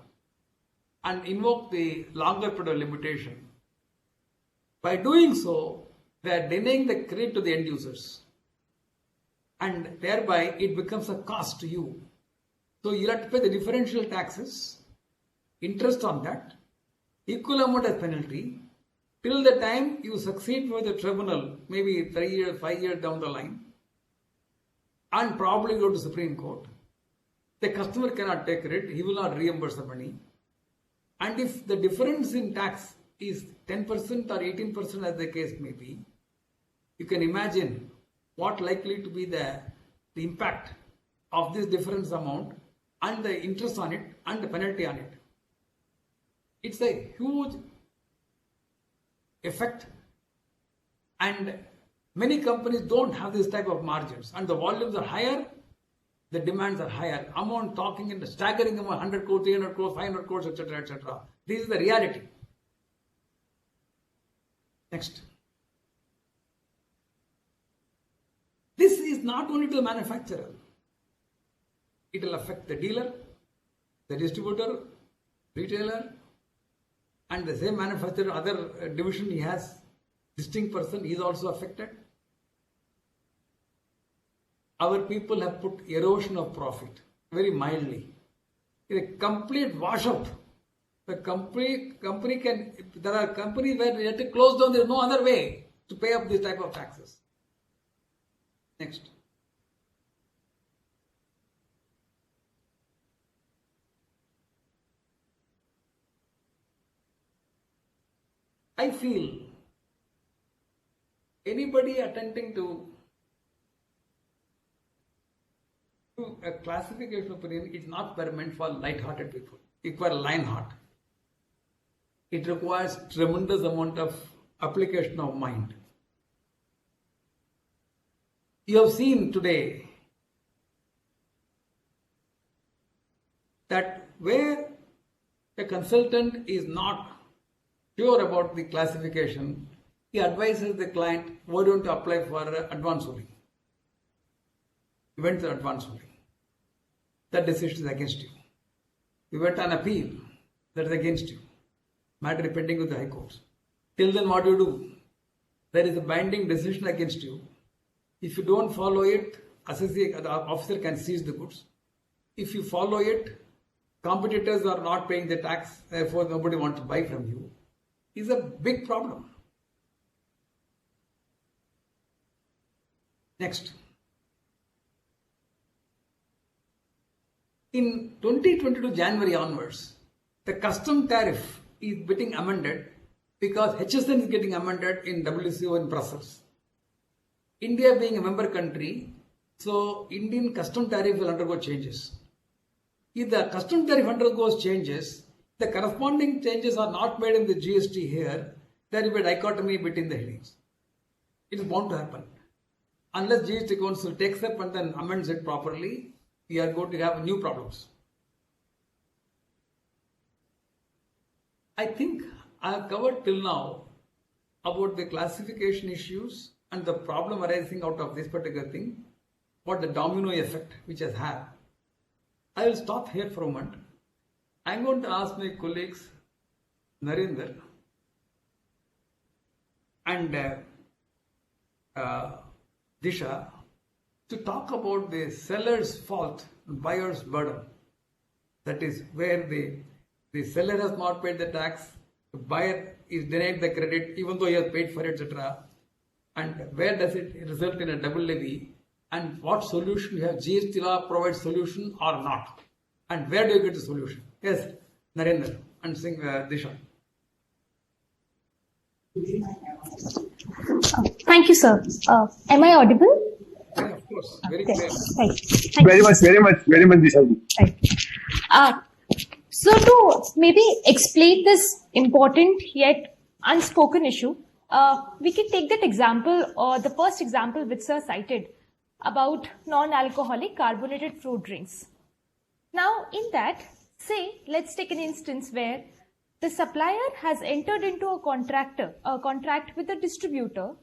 and invoke the longer period of limitation. By doing so, they are denying the credit to the end users, and thereby it becomes a cost to you. So you have to pay the differential taxes, interest on that, equal amount as penalty, till the time you succeed with the tribunal, maybe 3 years, 5 years down the line, and probably go to Supreme Court. The customer cannot take credit, he will not reimburse the money. And if the difference in tax is 10% or 18% as the case may be, you can imagine what likely to be the impact of this difference amount and the interest on it and the penalty on it. It's a huge effect, and many companies don't have this type of margins, and the volumes are higher, the demands are higher. Amount talking in the staggering amount, 100 crores, 300 crores, 500 crores, etc., etc. This is the reality. Next. This is not only to the manufacturer. It will affect the dealer, the distributor, retailer, and the same manufacturer, other division he has, distinct person, he is also affected. Our people have put erosion of profit very mildly. It's a complete washout. The company can, there are companies where you have to close down, there is no other way to pay up this type of taxes. Next. I feel anybody attempting to do a classification opinion is not meant for light-hearted people. It requires lion heart. It requires tremendous amount of application of mind. You have seen today that where a consultant is not sure about the classification, he advises the client, why don't you apply for advance ruling? You went to advance ruling. That decision is against you. You went on appeal. That is against you. Matter pending with the High Courts. Till then, what do? There is a binding decision against you. If you don't follow it, the officer can seize the goods. If you follow it, competitors are not paying the tax, therefore nobody wants to buy from you. It's a big problem. Next. In 2022 January onwards, the custom tariff is getting amended because HSN is getting amended in WCO in Brussels. India being a member country, so Indian custom tariff will undergo changes. If the custom tariff undergoes changes, the corresponding changes are not made in the GST here, there will be a dichotomy between the headings. It is bound to happen. Unless GST Council takes up and then amends it properly, we are going to have new problems. I think I have covered till now about the classification issues and the problem arising out of this particular thing. what the domino effect which has had. I will stop here for a moment. I'm going to ask my colleagues Narendra and Disha to talk about the seller's fault and buyer's burden. That is where the seller has not paid the tax, the buyer is denied the credit even though he has paid for it, etc. And where does it result in a double levy? And what solution you have? GST law provides solution or not? And where do you get the solution? Yes, Narendra and Disha. Thank you, sir. Am I audible? Yeah, of course, very Okay. clear. Right. Thank Very much, Dishaji. Right. So to maybe explain this important yet unspoken issue, we can take that example or the first example which sir cited about non-alcoholic carbonated fruit drinks. Now in that, say, let's take an instance where the supplier has entered into a contract with the distributor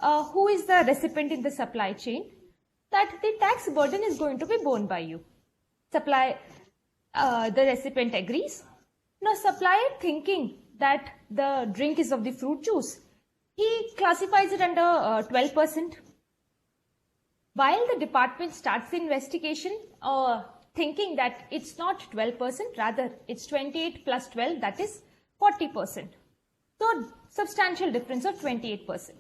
who is the recipient in the supply chain, that the tax burden is going to be borne by you. The recipient agrees. Now supplier, thinking that the drink is of the fruit juice, he classifies it under 12%. While the department starts the investigation, thinking that it's not 12%, rather it's 28 plus 12, that is 40%. So substantial difference of 28%.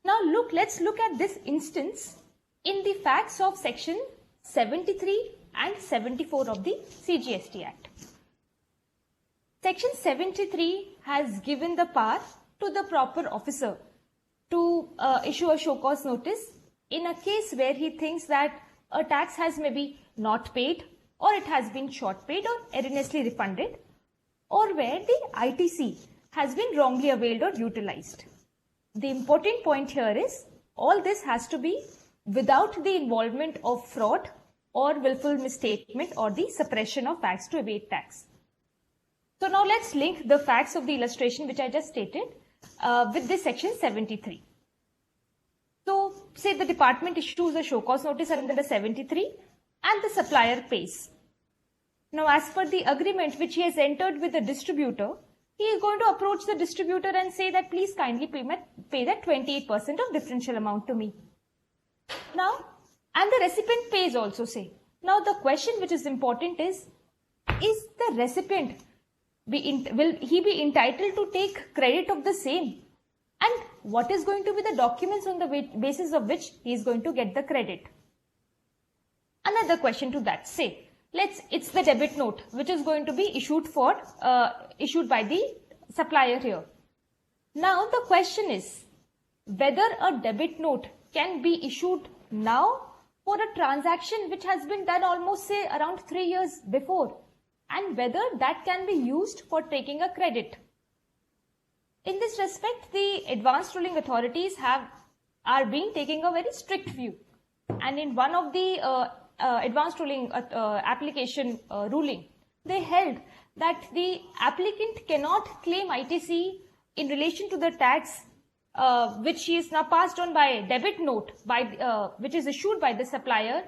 Now let's look at this instance in the facts of section 73 and 74 of the CGST Act. Section 73 has given the power to the proper officer to issue a show cause notice in a case where he thinks that a tax has maybe not paid, or it has been short paid or erroneously refunded, or where the ITC has been wrongly availed or utilized. The important point here is all this has to be without the involvement of fraud or willful misstatement or the suppression of facts to evade tax. So now let's link the facts of the illustration which I just stated with this section 73. So say the department issues a show cause notice under the 73 and the supplier pays. Now as per the agreement which he has entered with the distributor, he is going to approach the distributor and say that please kindly pay that 28% of differential amount to me. Now, and the recipient pays also, say. Now the question which is important is the recipient, will he be entitled to take credit of the same? And what is going to be the documents on the basis of which he is going to get the credit? Another question to that, say, it's the debit note which is going to be issued by the supplier here. Now the question is whether a debit note can be issued now for a transaction which has been done almost say around 3 years before, and whether that can be used for taking a credit. In this respect, the advanced ruling authorities are taking a very strict view, and in one of the advanced ruling application ruling, they held that the applicant cannot claim ITC in relation to the tax which is now passed on by debit note which is issued by the supplier,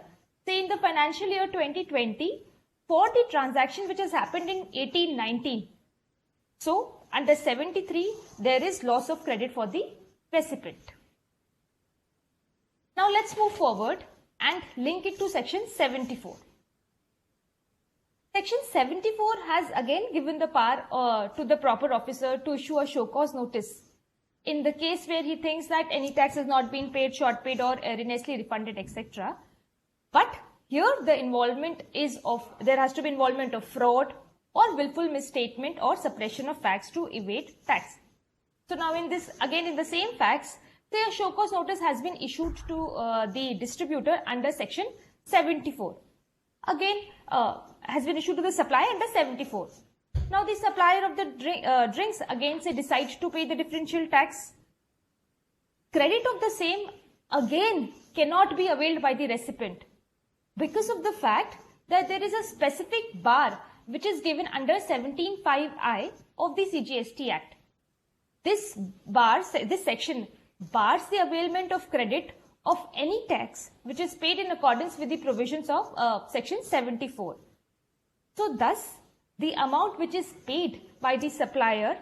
say in the financial year 2020 for the transaction which has happened in 18-19. So under 73, there is loss of credit for the recipient. Now let's move forward and link it to section 74. Section 74 has again given the power to the proper officer to issue a show cause notice in the case where he thinks that any tax has not been paid, short paid or erroneously refunded, etc. But here the involvement there has to be involvement of fraud or willful misstatement or suppression of facts to evade tax. So now in the same facts, say a show cause notice has been issued to the distributor under section 74. Again, has been issued to the supplier under 74. Now the supplier of the drinks again say decides to pay the differential tax. Credit of the same again cannot be availed by the recipient because of the fact that there is a specific bar which is given under 17(5)(I) of the CGST Act. This section bars the availment of credit of any tax which is paid in accordance with the provisions of section 74. So thus, the amount which is paid by the supplier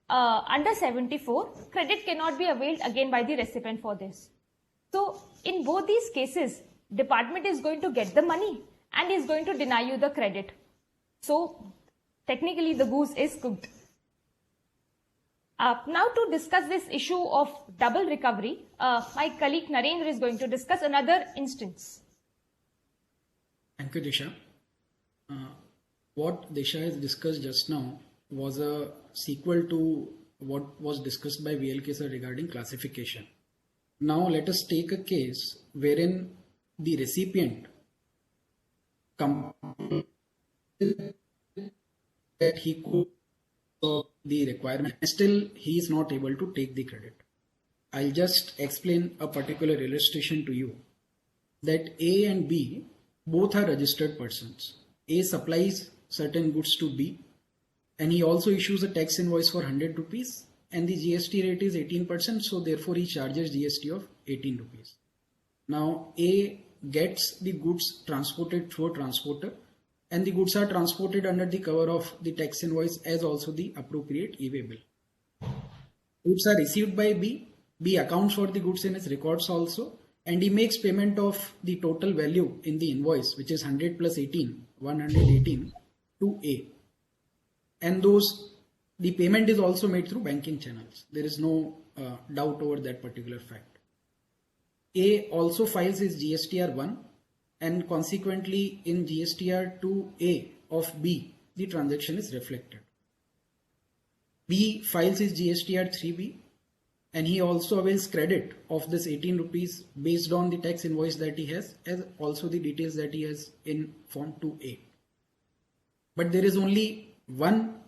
under 74, credit cannot be availed again by the recipient for this. So in both these cases, department is going to get the money and is going to deny you the credit. So technically the goose is cooked. Now to discuss this issue of double recovery, my colleague Narendra is going to discuss another instance. Thank you, Disha. What Disha has discussed just now was a sequel to what was discussed by VLK sir regarding classification. Now let us take a case wherein the recipient that he could the requirement, still he is not able to take the credit. I'll just explain a particular illustration to you that A and B both are registered persons. A supplies certain goods to B and he also issues a tax invoice for 100 rupees and the GST rate is 18%, so therefore he charges GST of 18 rupees. Now A gets the goods transported through a transporter and the goods are transported under the cover of the tax invoice as also the appropriate e-way bill. Goods are received by B, B accounts for the goods in his records also, and he makes payment of the total value in the invoice, which is 100 plus 18, 118 to A. And the payment is also made through banking channels. There is no doubt over that particular fact. A also files his GSTR 1 and consequently in GSTR 2A of B, the transaction is reflected. B files his GSTR 3B and he also avails credit of this 18 rupees based on the tax invoice that he has as also the details that he has in form 2A. But there is only one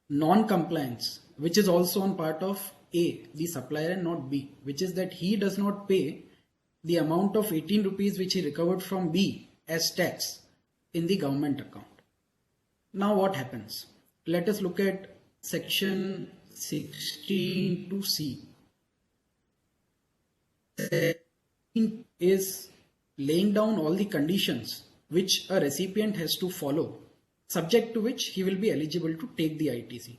non-compliance which is also on part of A, the supplier, and not B, which is that he does not pay the amount of 18 rupees which he recovered from B as tax in the government account. Now what happens? Let us look at section 16 to C. Is laying down all the conditions which a recipient has to follow, subject to which he will be eligible to take the ITC.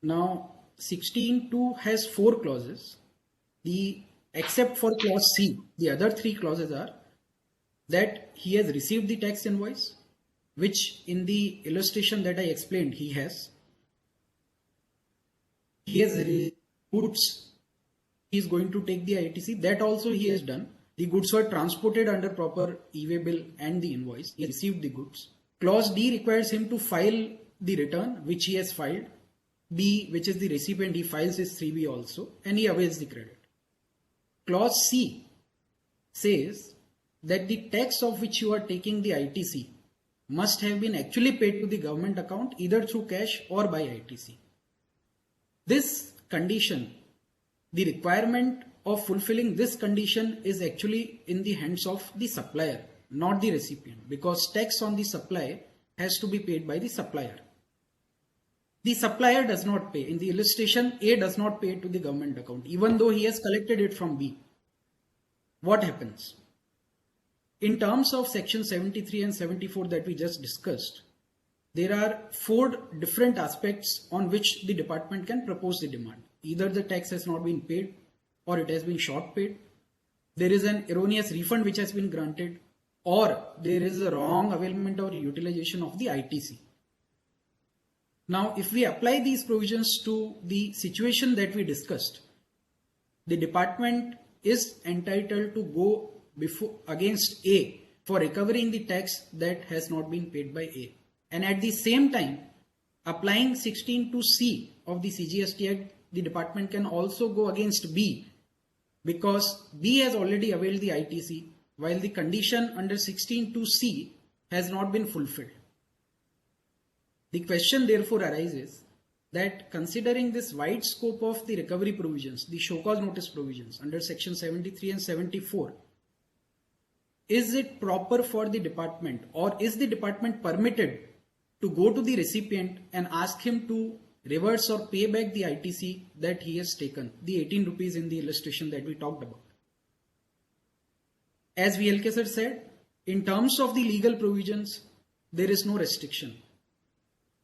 Now 16.2 has 4 clauses. Except for clause C, the other 3 clauses are that he has received the tax invoice, which in the illustration that I explained he has goods, he is going to take the ITC, that also he has done. The goods were transported under proper e-way bill and the invoice, he received the goods. Clause D requires him to file the return, which he has filed. B, which is the recipient, he files his 3B also and he avails the credit. Clause C says that the tax of which you are taking the ITC must have been actually paid to the government account either through cash or by ITC. This condition, the requirement of fulfilling this condition is actually in the hands of the supplier, not the recipient, because tax on the supply has to be paid by the supplier. The supplier does not pay. In the illustration, A does not pay to the government account, even though he has collected it from B. What happens? In terms of section 73 and 74 that we just discussed, there are 4 different aspects on which the department can propose the demand. Either the tax has not been paid or it has been short paid. There is an erroneous refund which has been granted, or there is a wrong availment or utilization of the ITC. Now, if we apply these provisions to the situation that we discussed, the department is entitled to go against A for recovering the tax that has not been paid by A. And at the same time, applying 16(2)(c) of the CGST Act, the department can also go against B because B has already availed the ITC while the condition under 16(2)(c) has not been fulfilled. The question therefore arises that considering this wide scope of the recovery provisions, the show cause notice provisions under section 73 and 74, is it proper for the department or is the department permitted to go to the recipient and ask him to reverse or pay back the ITC that he has taken, the 18 rupees in the illustration that we talked about? as VLK sir said, in terms of the legal provisions, there is no restriction.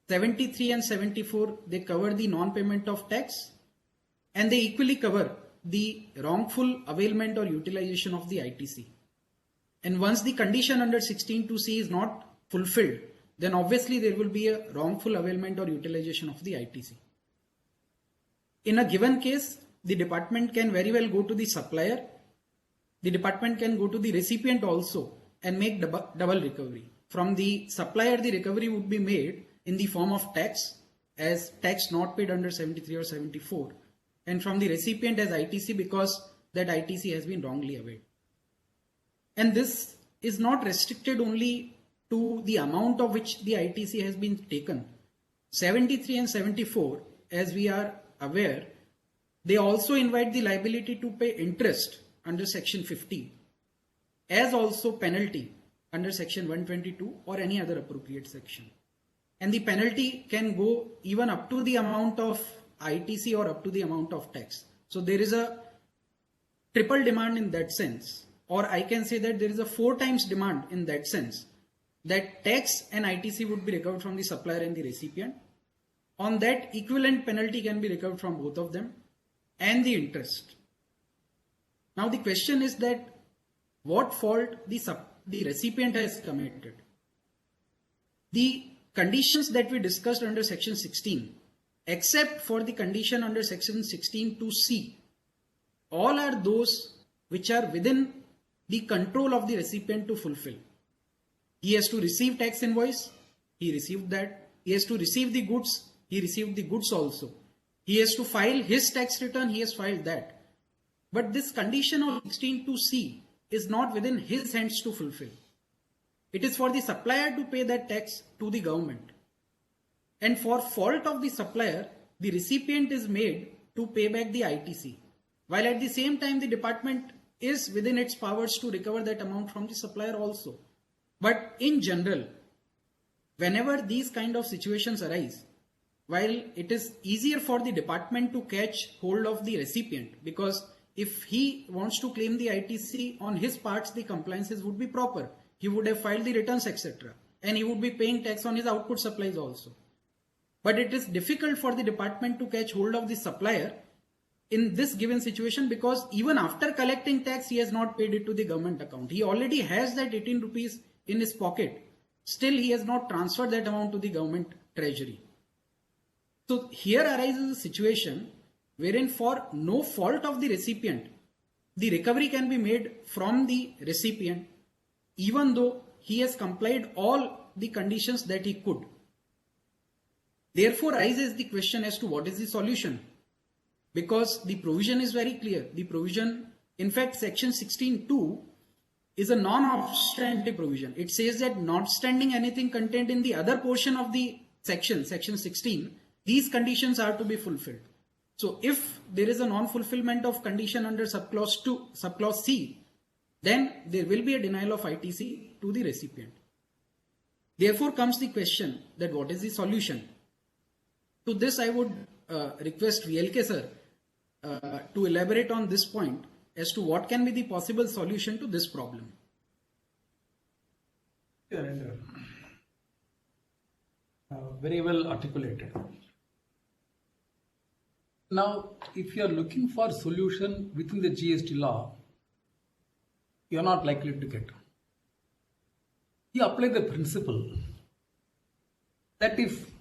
73 and 74, they cover the non-payment of tax, and they equally cover the wrongful availment or utilization of the ITC. And once the condition under 16(2)(c) is not fulfilled, then obviously there will be a wrongful availment or utilization of the ITC. In a given case, the department can very well go to the supplier, the department can go to the recipient also and make double recovery. From the supplier, the recovery would be made in the form of tax, as tax not paid under 73 or 74, and from the recipient as ITC, because that ITC has been wrongly availed. And this is not restricted only to the amount of which the ITC has been taken. 73 and 74, as we are aware, they also invite the liability to pay interest under section 50, as also penalty under section 122 or any other appropriate section. And the penalty can go even up to the amount of ITC or up to the amount of tax. So there is a triple demand in that sense, or I can say that there is a 4 times demand in that sense, that tax and ITC would be recovered from the supplier and the recipient. On that, equivalent penalty can be recovered from both of them, and the interest. Now the question is that what fault the recipient has committed. The conditions that we discussed under section 16, except for the condition under section 16(2)(c), all are those which are within the control of the recipient to fulfill. He has to receive tax invoice, he received that. He has to receive the goods, he received the goods also. He has to file his tax return, he has filed that. But this condition of 16(2)(c) is not within his hands to fulfill. It is for the supplier to pay that tax to the government. And for fault of the supplier, the recipient is made to pay back the ITC, while at the same time the department is within its powers to recover that amount from the supplier also. But in general, whenever these kind of situations arise, while it is easier for the department to catch hold of the recipient, because if he wants to claim the ITC on his parts, the compliances would be proper. He would have filed the returns, etc. And he would be paying tax on his output supplies also. But it is difficult for the department to catch hold of the supplier in this given situation, because even after collecting tax, he has not paid it to the government account. He already has that 18 rupees in his pocket. Still, he has not transferred that amount to the government treasury. So here arises a situation wherein for no fault of the recipient, the recovery can be made from the recipient, even though he has complied all the conditions that he could. Therefore arises the question as to what is the solution. Because the provision is very clear. The provision, in fact, section 16(2) is a non-obstante provision. It says that notwithstanding anything contained in the other portion of the section 16, these conditions are to be fulfilled. So if there is a non-fulfillment of condition under subclause C, then there will be a denial of ITC to the recipient. Therefore comes the question that what is the solution? To this I would request VLK sir to elaborate on this point as to what can be the possible solution to this problem. Very well articulated. Now, if you are looking for solution within the GST law, you are not likely to get. You apply the principle that if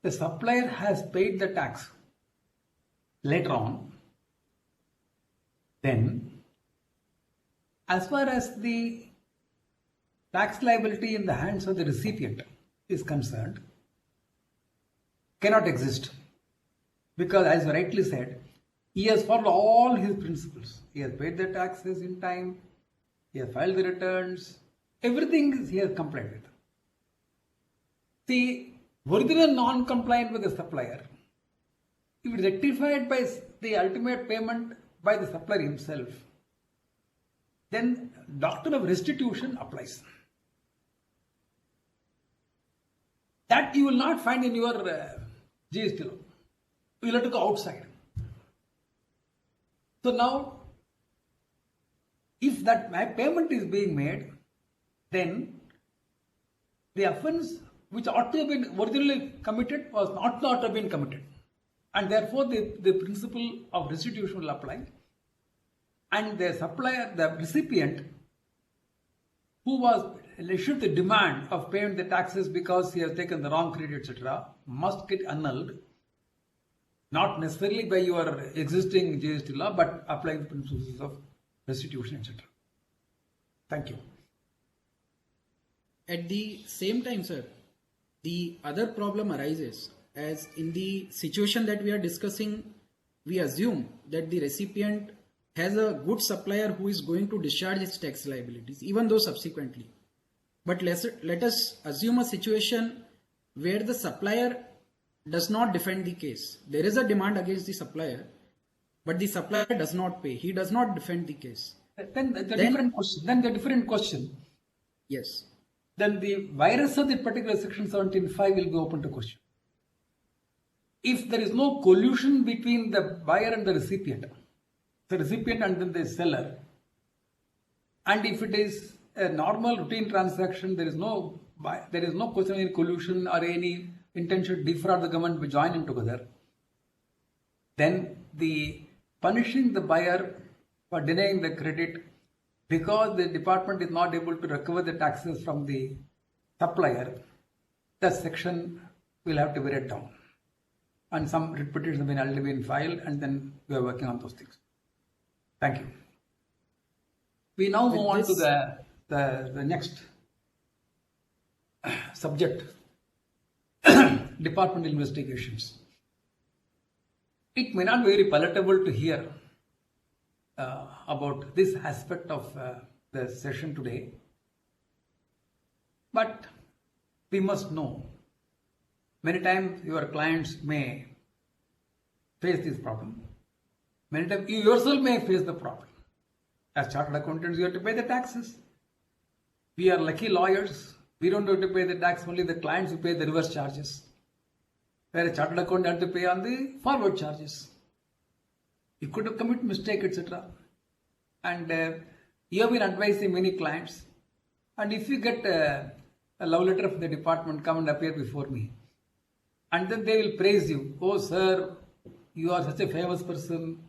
the supplier has paid the tax later on, then as far as the tax liability in the hands of the recipient is concerned, cannot exist. Because as you rightly said, he has followed all his principles. He has paid the taxes in time, he has filed the returns, everything he has complied with. The original non-compliant with the supplier, if it is rectified by the ultimate payment by the supplier himself, then doctrine of restitution applies. That you will not find in your GST law. You will have to go outside. So now, If that payment is being made, then the offence which ought to have been originally committed was not have been committed. And therefore, the principle of restitution will apply. And the supplier, the recipient, who was issued the demand of paying the taxes because he has taken the wrong credit, etc., must get annulled, not necessarily by your existing GST law, but applying the principles of restitution, etc. Thank you. At the same time, sir, the other problem arises as in the situation that we are discussing, we assume that the recipient has a good supplier who is going to discharge its tax liabilities, even though subsequently. But let us assume a situation where the supplier does not defend the case. There is a demand against the supplier, but the supplier does not pay. He does not defend the case. Then the different question. Yes. Then the virus of the particular section 17(5) will be open to question. If there is no collusion between the buyer and the recipient and then the seller, and if it is a normal routine transaction, there is no question of any collusion or any intention to defraud the government by joining together, then the punishing the buyer for denying the credit because the department is not able to recover the taxes from the supplier, that section will have to be read down. And some writ petitions have already been filed, and then we are working on those things. Thank you. We now move on to the next subject, department investigations. It may not be very palatable to hear about this aspect of the session today, but we must know many times your clients may face this problem. Many times you yourself may face the problem. As chartered accountants, you have to pay the taxes. We are lucky lawyers. We don't have to pay the tax, only the clients who pay the reverse charges. Where a chartered accountant has to pay on the forward charges. You could have committed mistake, etc. And you have been advising many clients. And if you get a love letter from the department, come and appear before me. And then they will praise you. Oh, sir, you are such a famous person.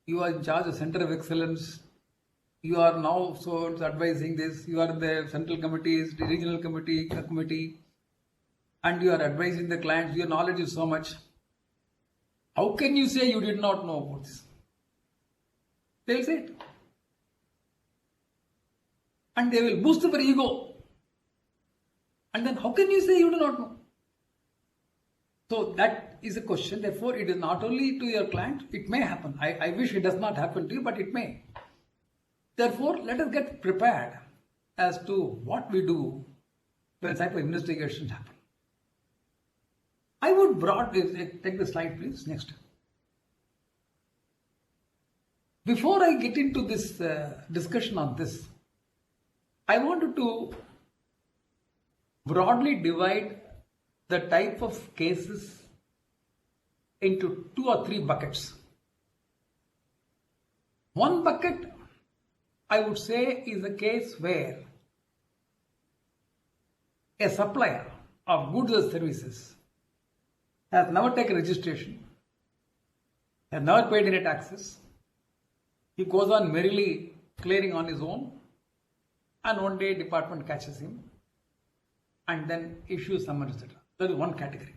You are in charge of Center of Excellence. You are now so advising this. You are in the central committees, the regional committee, and you are advising the clients. Your knowledge is so much. How can you say you did not know about this? They will say it. And they will boost their ego. And then how can you say you do not know? So that is a question. Therefore, it is not only to your client, it may happen. I wish it does not happen to you, but it may. Therefore, let us get prepared as to what we do when type of investigations happen. I would take the slide please, next. Before I get into this discussion on this, I wanted to broadly divide the type of cases into 2 or 3 buckets. One bucket, I would say, is a case where a supplier of goods or services has never taken registration, has never paid any taxes. He goes on merrily clearing on his own, and one day department catches him and then issues summons, etc. That is one category.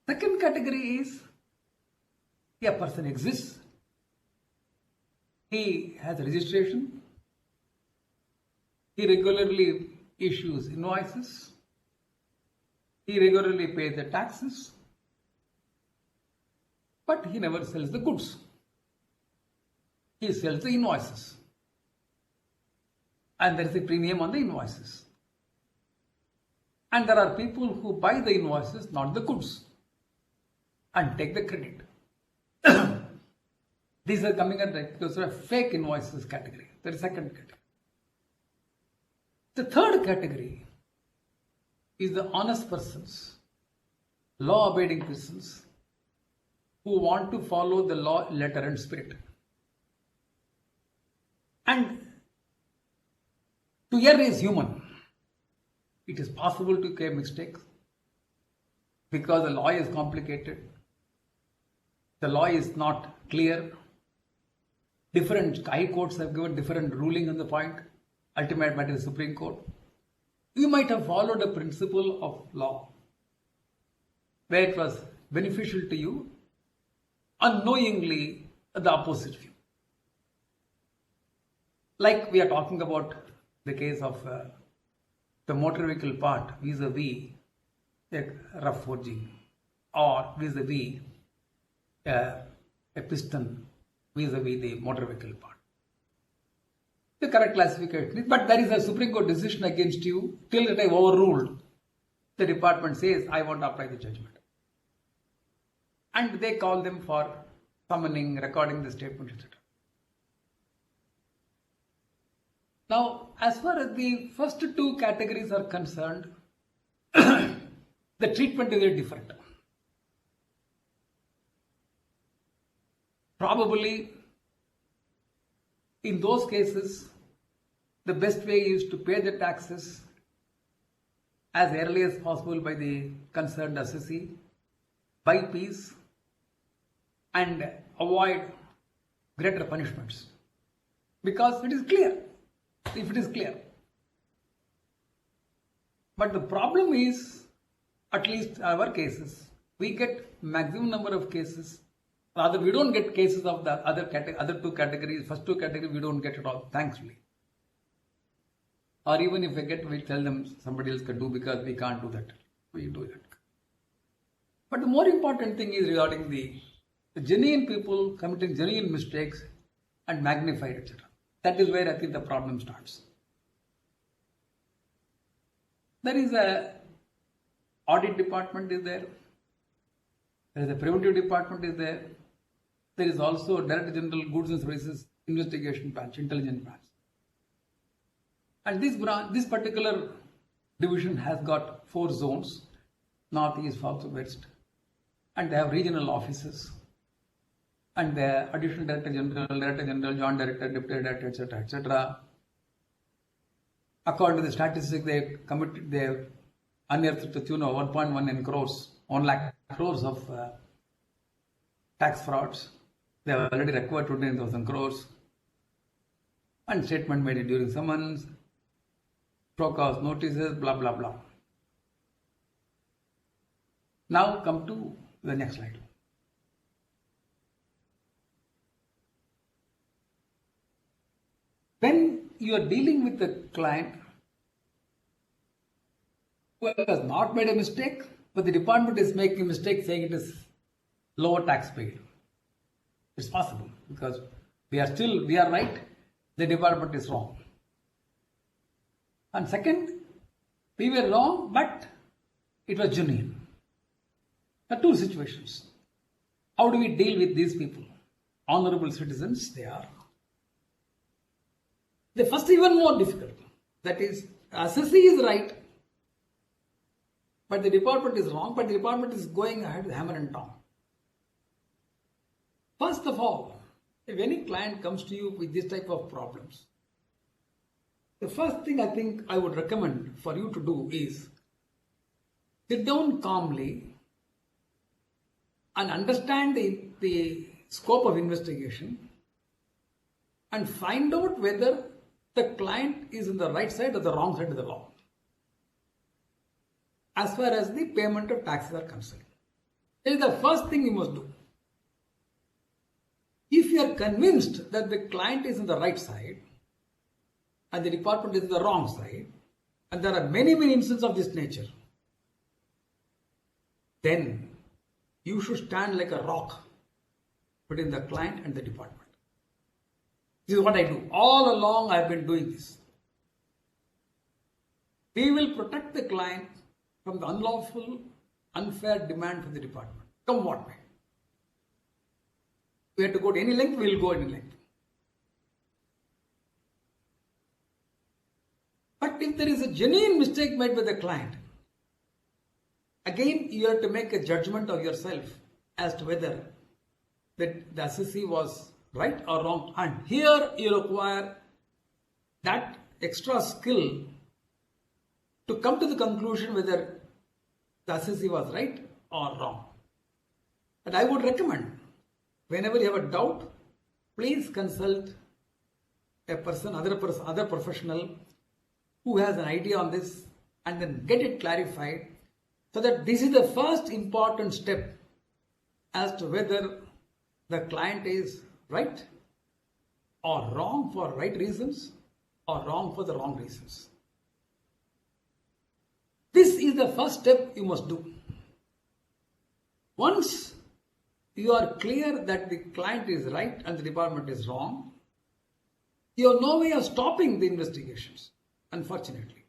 Second category is a person exists, he has registration, he regularly issues invoices, he regularly pays the taxes, but he never sells the goods. He sells the invoices. And there is a premium on the invoices. And there are people who buy the invoices, not the goods, and take the credit. These are coming under the fake invoices category. That is second category. The third category is the honest persons, law-abiding persons who want to follow the law, letter and spirit. And to err is human. It is possible to make mistakes because the law is complicated. The law is not clear. Different high courts have given different ruling on the point. Ultimate matter is Supreme Court. You might have followed a principle of law where it was beneficial to you, unknowingly the opposite view. Like we are talking about the case of the motor vehicle part vis-a-vis a rough forging, or vis-a-vis a piston vis-a-vis the motor vehicle part. The correct classification is, but there is a Supreme Court decision against you. Till the time overruled, the department says, I want to apply the judgment. And they call them for summoning, recording the statement, etc. Now, as far as the first two categories are concerned, the treatment is very different. Probably, in those cases, the best way is to pay the taxes as early as possible by the concerned assessee, buy peace, and avoid greater punishments. Because it is clear. If it is clear. But the problem is, at least our cases, we get maximum number of cases. Rather, we don't get cases of the other two categories. First two categories, we don't get at all, thankfully. Or even if we get, we tell them somebody else can do because we can't do that. We do that. But the more important thing is regarding the genuine people committing genuine mistakes and magnified, etc. That is where I think the problem starts. There is a audit department is there. There is a preventive department is there. There is also Director General Goods and Services Investigation Branch, Intelligence Branch. And this particular division has got 4 zones, north, east, south, west, and they have regional offices. And the additional Director General, Joint Director, Deputy Director, etc., etc. According to the statistics, they unearthed to the tune of 1.1 crores, 1 lakh crores of tax frauds. They have already recovered 29,000 crores. And statement made during summons, process notices, blah, blah, blah. Now come to the next slide. When you are dealing with a client who has not made a mistake, but the department is making a mistake saying it is lower tax paid. It's possible because we are right, the department is wrong. And second, we were wrong, but it was genuine. There are 2 situations. How do we deal with these people? Honorable citizens, they are. The first even more difficult. That is, assessee is right, but the department is wrong, but the department is going ahead with hammer and tongue. First of all, if any client comes to you with this type of problems, the first thing I think I would recommend for you to do is sit down calmly and understand the scope of investigation and find out whether the client is on the right side or the wrong side of the law as far as the payment of taxes are concerned. That is the first thing you must do. If you are convinced that the client is on the right side and the department is on the wrong side, and there are many, many instances of this nature, then you should stand like a rock between the client and the department. This is what I do. All along I have been doing this. We will protect the client from the unlawful, unfair demand from the department. Come what may. We have to go to any length, we will go any length. But if there is a genuine mistake made by the client, again you have to make a judgment of yourself as to whether the assessee was right or wrong. And here you require that extra skill to come to the conclusion whether the assessee was right or wrong. And I would recommend, whenever you have a doubt, please consult a person, other professional who has an idea on this, and then get it clarified, so that this is the first important step as to whether the client is right or wrong for right reasons or wrong for the wrong reasons. This is the first step you must do. Once you are clear that the client is right and the department is wrong, you have no way of stopping the investigations, unfortunately.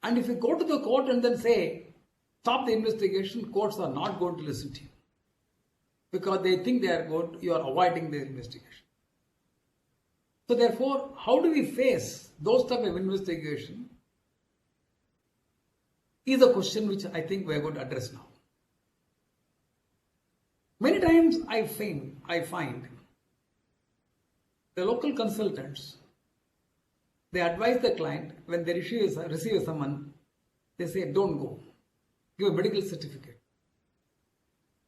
And if you go to the court and then say, stop the investigation, courts are not going to listen to you, because they think you are avoiding the investigation. So therefore, how do we face those type of investigation is a question which I think we are going to address now. Many times I find the local consultants, they advise the client when they receive a summons, they say, don't go. Give a medical certificate.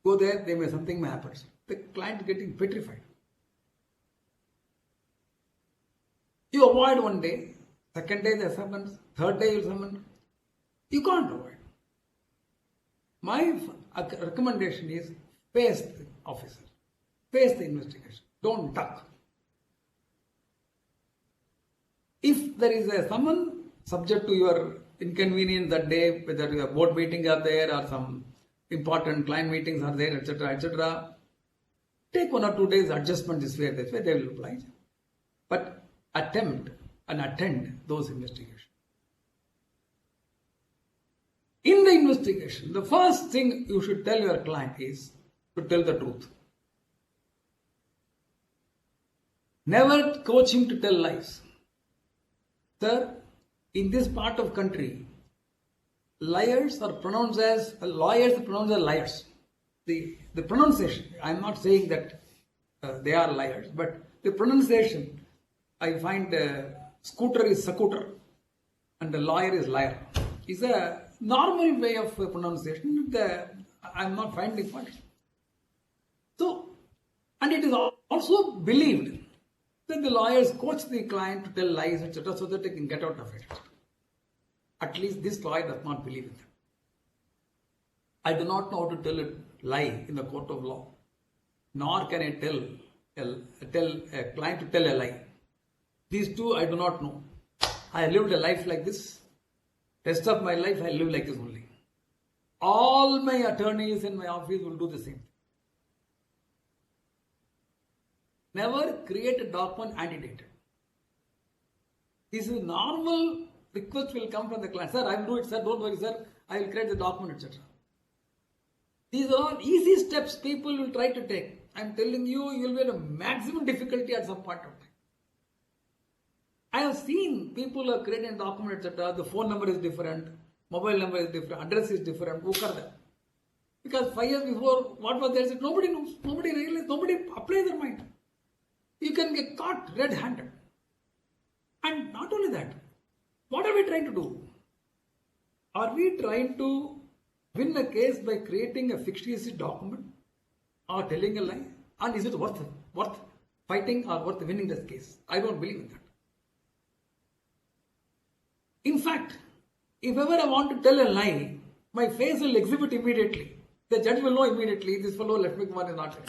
Go there, something may happen. The client is getting petrified. You avoid one day, second day they summons, third day you summon. You can't avoid. My recommendation is face the officer, face the investigation. Don't duck. If there is a summon subject to your inconvenience that day, whether your board meetings are there or some important client meetings are there, etc., take 1 or 2 days adjustment this way, they will oblige. But attempt and attend those investigations. In the investigation, the first thing you should tell your client is to tell the truth. Never coach him to tell lies. Sir, in this part of country, lawyers are pronounced as liars. The pronunciation, I am not saying that they are liars, but the pronunciation, I find scooter is scooter and the lawyer is liar. Is a normal way of pronunciation. I am not finding fault. So, and it is also believed that the lawyers coach the client to tell lies, etc., so that they can get out of it. At least this lawyer does not believe in that. I do not know how to tell a lie in the court of law, nor can I tell a client to tell a lie. These two I do not know. I lived a life like this. Rest of my life I live like this only. All my attorneys in my office will do the same. Never create a document antedated. This is normal request will come from the client. Sir, I will do it, sir. Don't worry, sir. I will create the document, etc. These are all easy steps people will try to take. I am telling you, you will be at a maximum difficulty at some point of time. I have seen people have created a document, etc. The phone number is different, mobile number is different, address is different. Because 5 years before, what was there? Nobody knows. Nobody realizes. Nobody applies their mind. You can get caught red-handed. And not only that, what are we trying to do? Are we trying to win a case by creating a fictitious document or telling a lie? And is it worth fighting or worth winning this case? I don't believe in that. In fact, if ever I want to tell a lie, my face will exhibit immediately. The judge will know immediately this fellow Lakshmi Kumar is not here.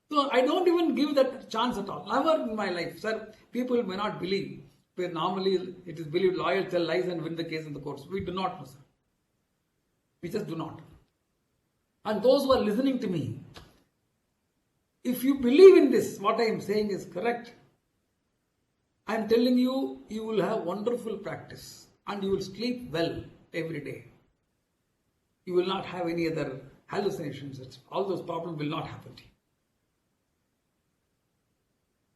So I don't even give that chance at all. Never in my life, sir. People may not believe. But normally it is believed lawyers tell lies and win the case in the courts. We do not know, sir. We just do not. And those who are listening to me, if you believe in this, what I am saying is correct, I am telling you, you will have wonderful practice and you will sleep well every day. You will not have any other hallucinations. All those problems will not happen to you.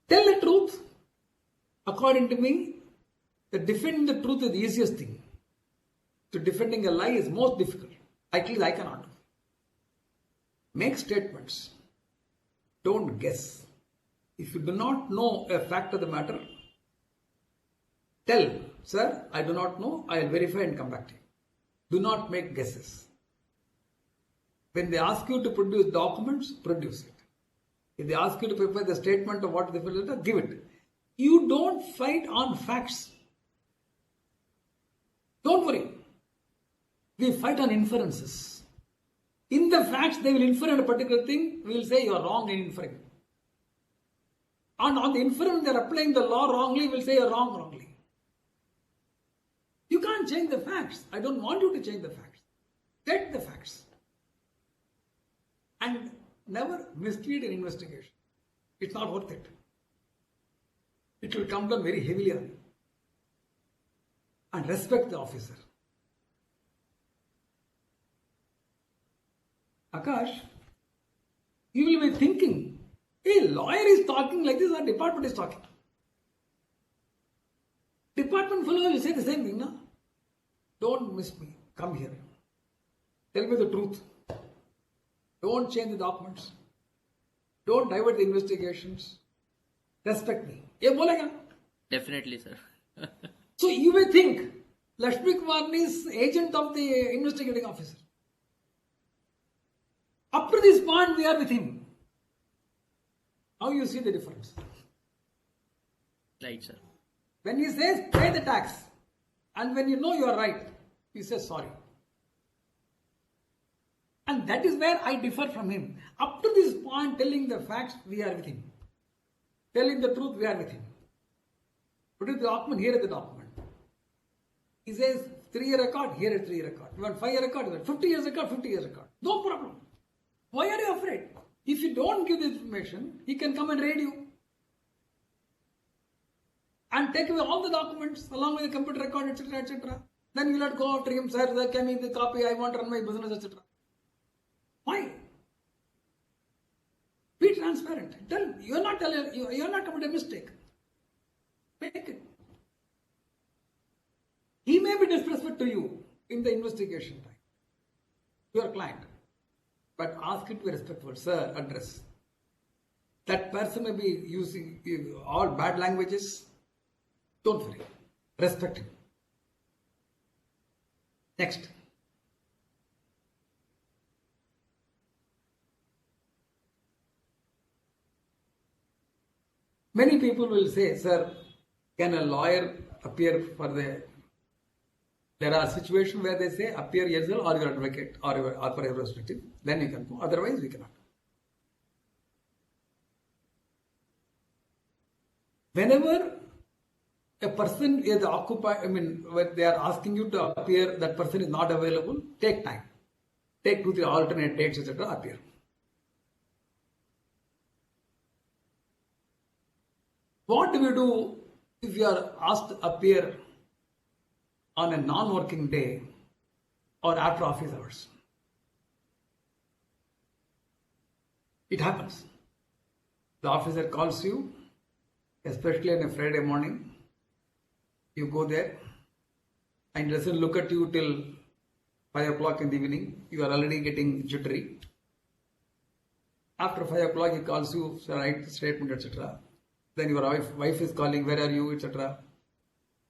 Tell the truth. According to me, defending the truth is the easiest thing. To defending a lie is most difficult. At least I cannot do. Make statements. Don't guess. If you do not know a fact of the matter, Tell, sir, I do not know, I will verify and come back to you. Do not make guesses. When they ask you to produce documents, produce it. If they ask you to prepare the statement of what they will give it. You don't fight on facts. Don't worry. We fight on inferences. In the facts, they will infer a particular thing. We will say you are wrong in inferring. And on the inference, they are applying the law wrongly. We will say you are wrong wrongly. You can't change the facts. I don't want you to change the facts. Get the facts. And never mislead an investigation. It's not worth it. It will come down very heavily on you. And respect the officer. Akash, you will be thinking, a lawyer is talking like this, our department is talking. Department fellow will say the same thing, no? Don't miss me. Come here. Tell me the truth. Don't change the documents. Don't divert the investigations. Respect me. Ye bolega. Definitely, sir. So you may think Lakshmi Kumar is agent of the investigating officer. Up to this point, we are with him. How you see the difference? Right, sir. When he says pay the tax, and when you know you are right, he says sorry. And that is where I differ from him. Up to this point, telling the facts, we are with him. Telling the truth, we are with him. Produce the document, here is the document. He says 3-year record, here is 3-year record. You want 5-year record, you want 50 years record, 50 years record. No problem. Why are you afraid? If you don't give the information, he can come and raid you. And take away all the documents along with the computer record, etc., etc. Then you will not go after him, sir, can me the copy, I want to run my business, etc. Why? Be transparent. Tell you are not committing a mistake. Make it. He may be disrespectful to you in the investigation time. Your client. But ask it to be respectful. Sir, address. That person may be using all bad languages. Don't worry. Respect him. Next. Many people will say, sir, can a lawyer appear for the... There are situations where they say appear yourself or your advocate or for your respective. Then you can go. Otherwise, we cannot. Whenever a person is occupied, when they are asking you to appear, that person is not available, take time. Take 2-3 alternate dates, etc. Appear. What do we do if you are asked to appear on a non-working day or after office hours? It happens. The officer calls you, especially on a Friday morning. You go there and he doesn't look at you till 5 o'clock in the evening. You are already getting jittery. After 5 o'clock, he calls you, write the statement, etc. Then your wife is calling, where are you, etc.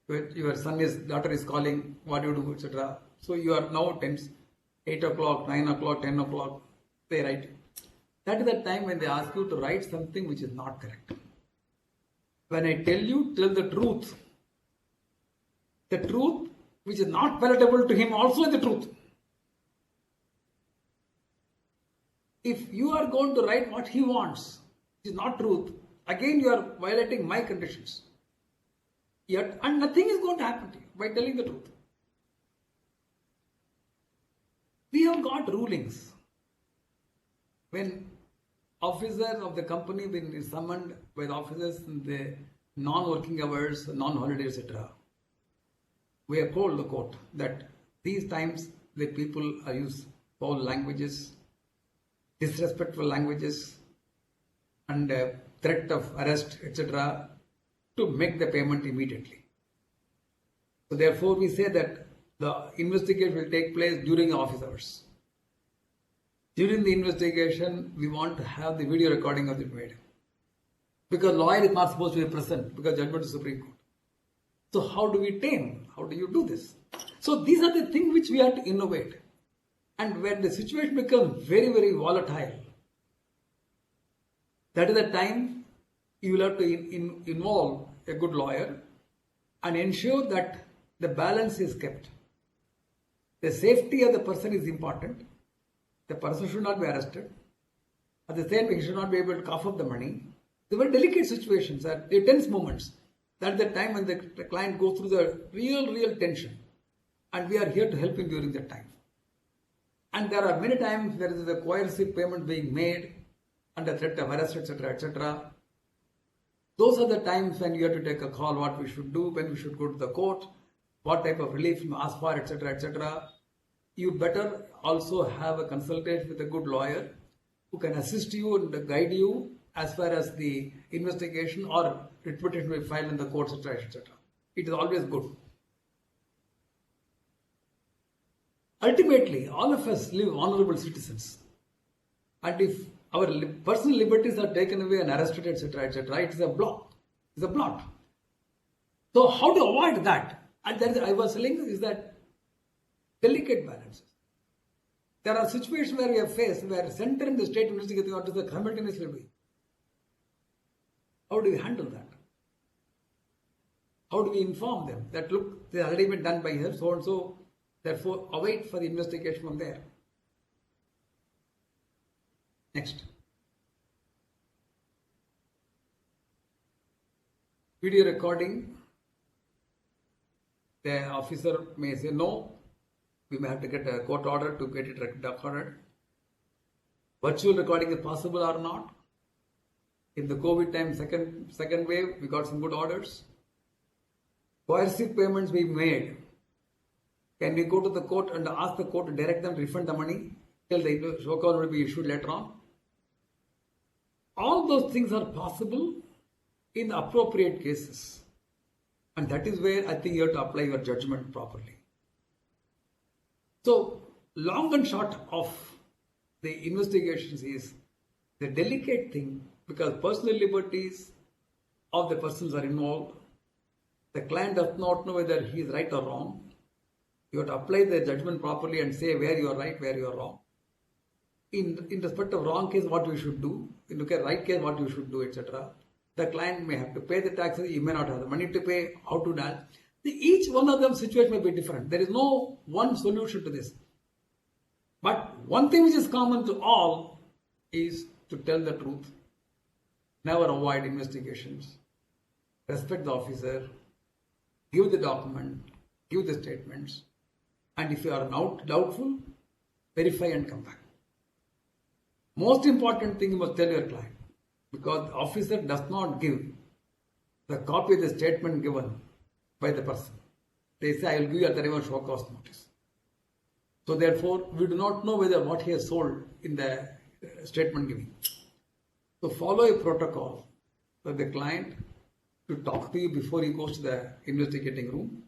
Your daughter is calling, what do you do, etc. So you are now tense. 8 o'clock, 9 o'clock, 10 o'clock, they write. That is the time when they ask you to write something which is not correct. When I tell you, tell the truth. The truth which is not palatable to him also is the truth. If you are going to write what he wants, which is not truth, again you are violating my conditions. Yet, and nothing is going to happen to you by telling the truth. We have got rulings. When officer of the company is summoned by the officers in the non-working hours, non-holiday, etc., we have told the court that these times the people use foul languages, disrespectful languages, and threat of arrest, etc., to make the payment immediately. So therefore we say that the investigation will take place during office hours. During the investigation, we want to have the video recording of the made. Because lawyer is not supposed to be present because judgment is Supreme Court. So how do we tame? How do you do this? So these are the things which we have to innovate. And when the situation becomes very, very volatile, that is the time you will have to involve a good lawyer and ensure that the balance is kept. The safety of the person is important. The person should not be arrested. At the same time, he should not be able to cough up the money. They were delicate situations, they're tense moments. That's the time when the client goes through the real tension. And we are here to help him during that time. And there are many times there is a coercive payment being made under threat of arrest, etc., etc. Those are the times when you have to take a call what we should do, when we should go to the court, what type of relief you ask for, etc., etc. You better also have a consultation with a good lawyer who can assist you and guide you as far as the investigation or writ petition will be filed in the courts, etc., etc. It is always good. Ultimately, all of us live honorable citizens. And if our personal liberties are taken away and arrested, etc., etc., it is a blot. It's a blot. So how to avoid that? And then I was saying is that delicate balances. There are situations where we have faced where center and the state investigating officers are simultaneously doing. How do we handle that? How do we inform them that look, this has already been done by here, so and so, therefore await for the investigation from there. Next. Video recording. The officer may say no. We may have to get a court order to get it recorded. Virtual recording is possible or not. In the COVID time, second wave, we got some good orders. Coercive payments being made. Can we go to the court and ask the court to direct them to refund the money till the show cause will be issued later on? All those things are possible in appropriate cases. And that is where I think you have to apply your judgment properly. So, long and short of the investigations is the delicate thing because personal liberties of the persons are involved. The client does not know whether he is right or wrong. You have to apply the judgment properly and say where you are right, where you are wrong. In respect of wrong case, what you should do. In look at right case, what you should do, etc. The client may have to pay the taxes, he may not have the money to pay, how to do. Each one of them situation may be different. There is no one solution to this. But one thing which is common to all is to tell the truth. Never avoid investigations. Respect the officer. Give the document. Give the statements. And if you are doubtful, verify and come back. Most important thing you must tell your client. Because the officer does not give the copy of the statement given by the person. They say, I will give you at the time show cause notice. So therefore, we do not know whether what he has sold in the statement giving. So follow a protocol for the client to talk to you before he goes to the investigating room.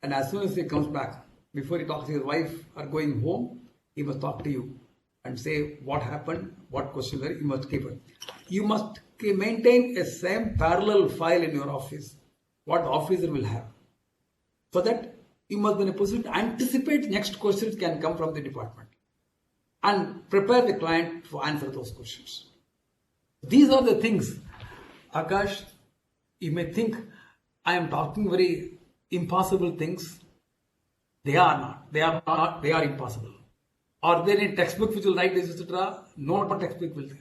And as soon as he comes back, before he talks to his wife or going home, he must talk to you and say what happened, what questions were, you must keep it. You must maintain a same parallel file in your office, what the officer will have. So that you must be in a position to anticipate next questions can come from the department and prepare the client to answer those questions. These are the things, Akash, you may think I am talking very impossible things. They are not. They are not. They are impossible. Are there any textbook which will write this, etc.? No textbook will there.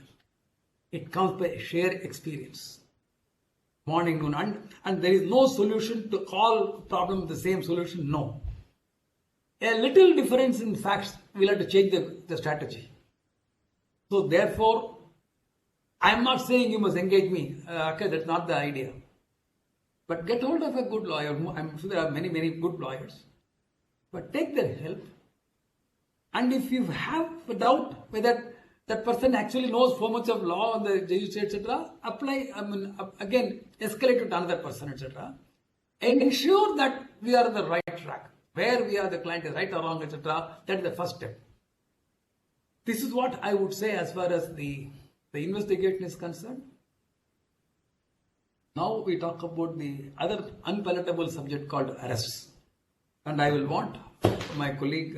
It comes by shared experience. Morning, noon, and there is no solution to all problems the same solution. No. A little difference in facts will have to change the strategy. So therefore, I am not saying you must engage me. Okay, that's not the idea. But get hold of a good lawyer. I'm sure there are many, many good lawyers. But take their help. And if you have a doubt whether that person actually knows so much of law on the judiciary, etc., apply, again, escalate it to another person, etc. And ensure that we are on the right track. Where we are, the client is right or wrong, etc. That is the first step. This is what I would say as far as the investigation is concerned. Now we talk about the other unpalatable subject called arrests. And I will want my colleague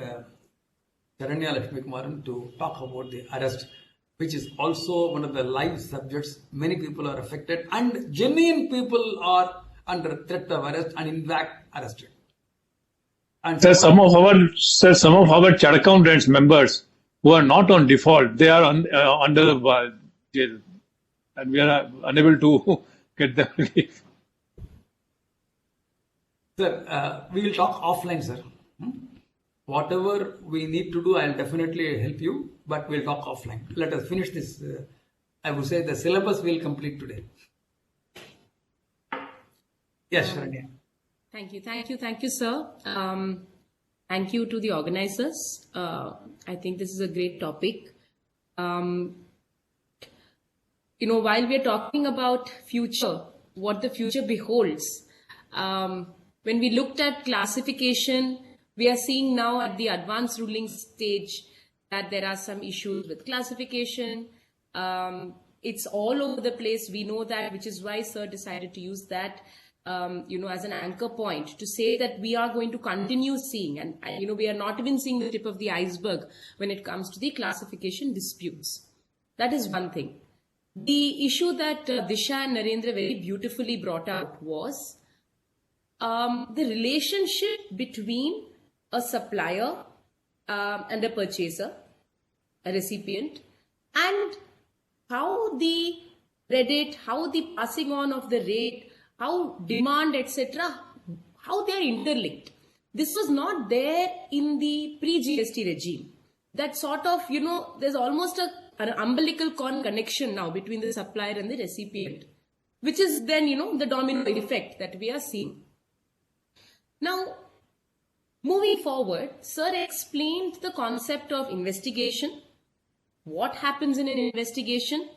Charanya Lakshmi Kumaran to talk about the arrest, which is also one of the live subjects. Many people are affected and genuine people are under threat of arrest and in fact arrested. And Sir, some of our chart accountants members who are not on default, they are under the jail, and we are unable to get them relief. Sir, we will talk offline, sir. Whatever we need to do, I'll definitely help you, but we'll talk offline. Let us finish this. I would say the syllabus we'll complete today. Yes, Sharanya. Thank you, sir. Thank you to the organizers. I think this is a great topic. While we're talking about future, what the future beholds, when we looked at classification, we are seeing now at the advanced ruling stage that there are some issues with classification. It's all over the place. We know that, which is why sir decided to use that as an anchor point to say that we are going to continue seeing, and we are not even seeing the tip of the iceberg when it comes to the classification disputes. That is one thing. The issue that Disha and Narendra very beautifully brought out was the relationship between a supplier and a purchaser, a recipient, and how the credit, how the passing on of the rate, how demand, etc., how they are interlinked. This was not there in the pre-GST regime. That sort of, there's almost an umbilical cord connection now between the supplier and the recipient, which is then, the domino effect that we are seeing. Now, moving forward, sir explained the concept of investigation, what happens in an investigation,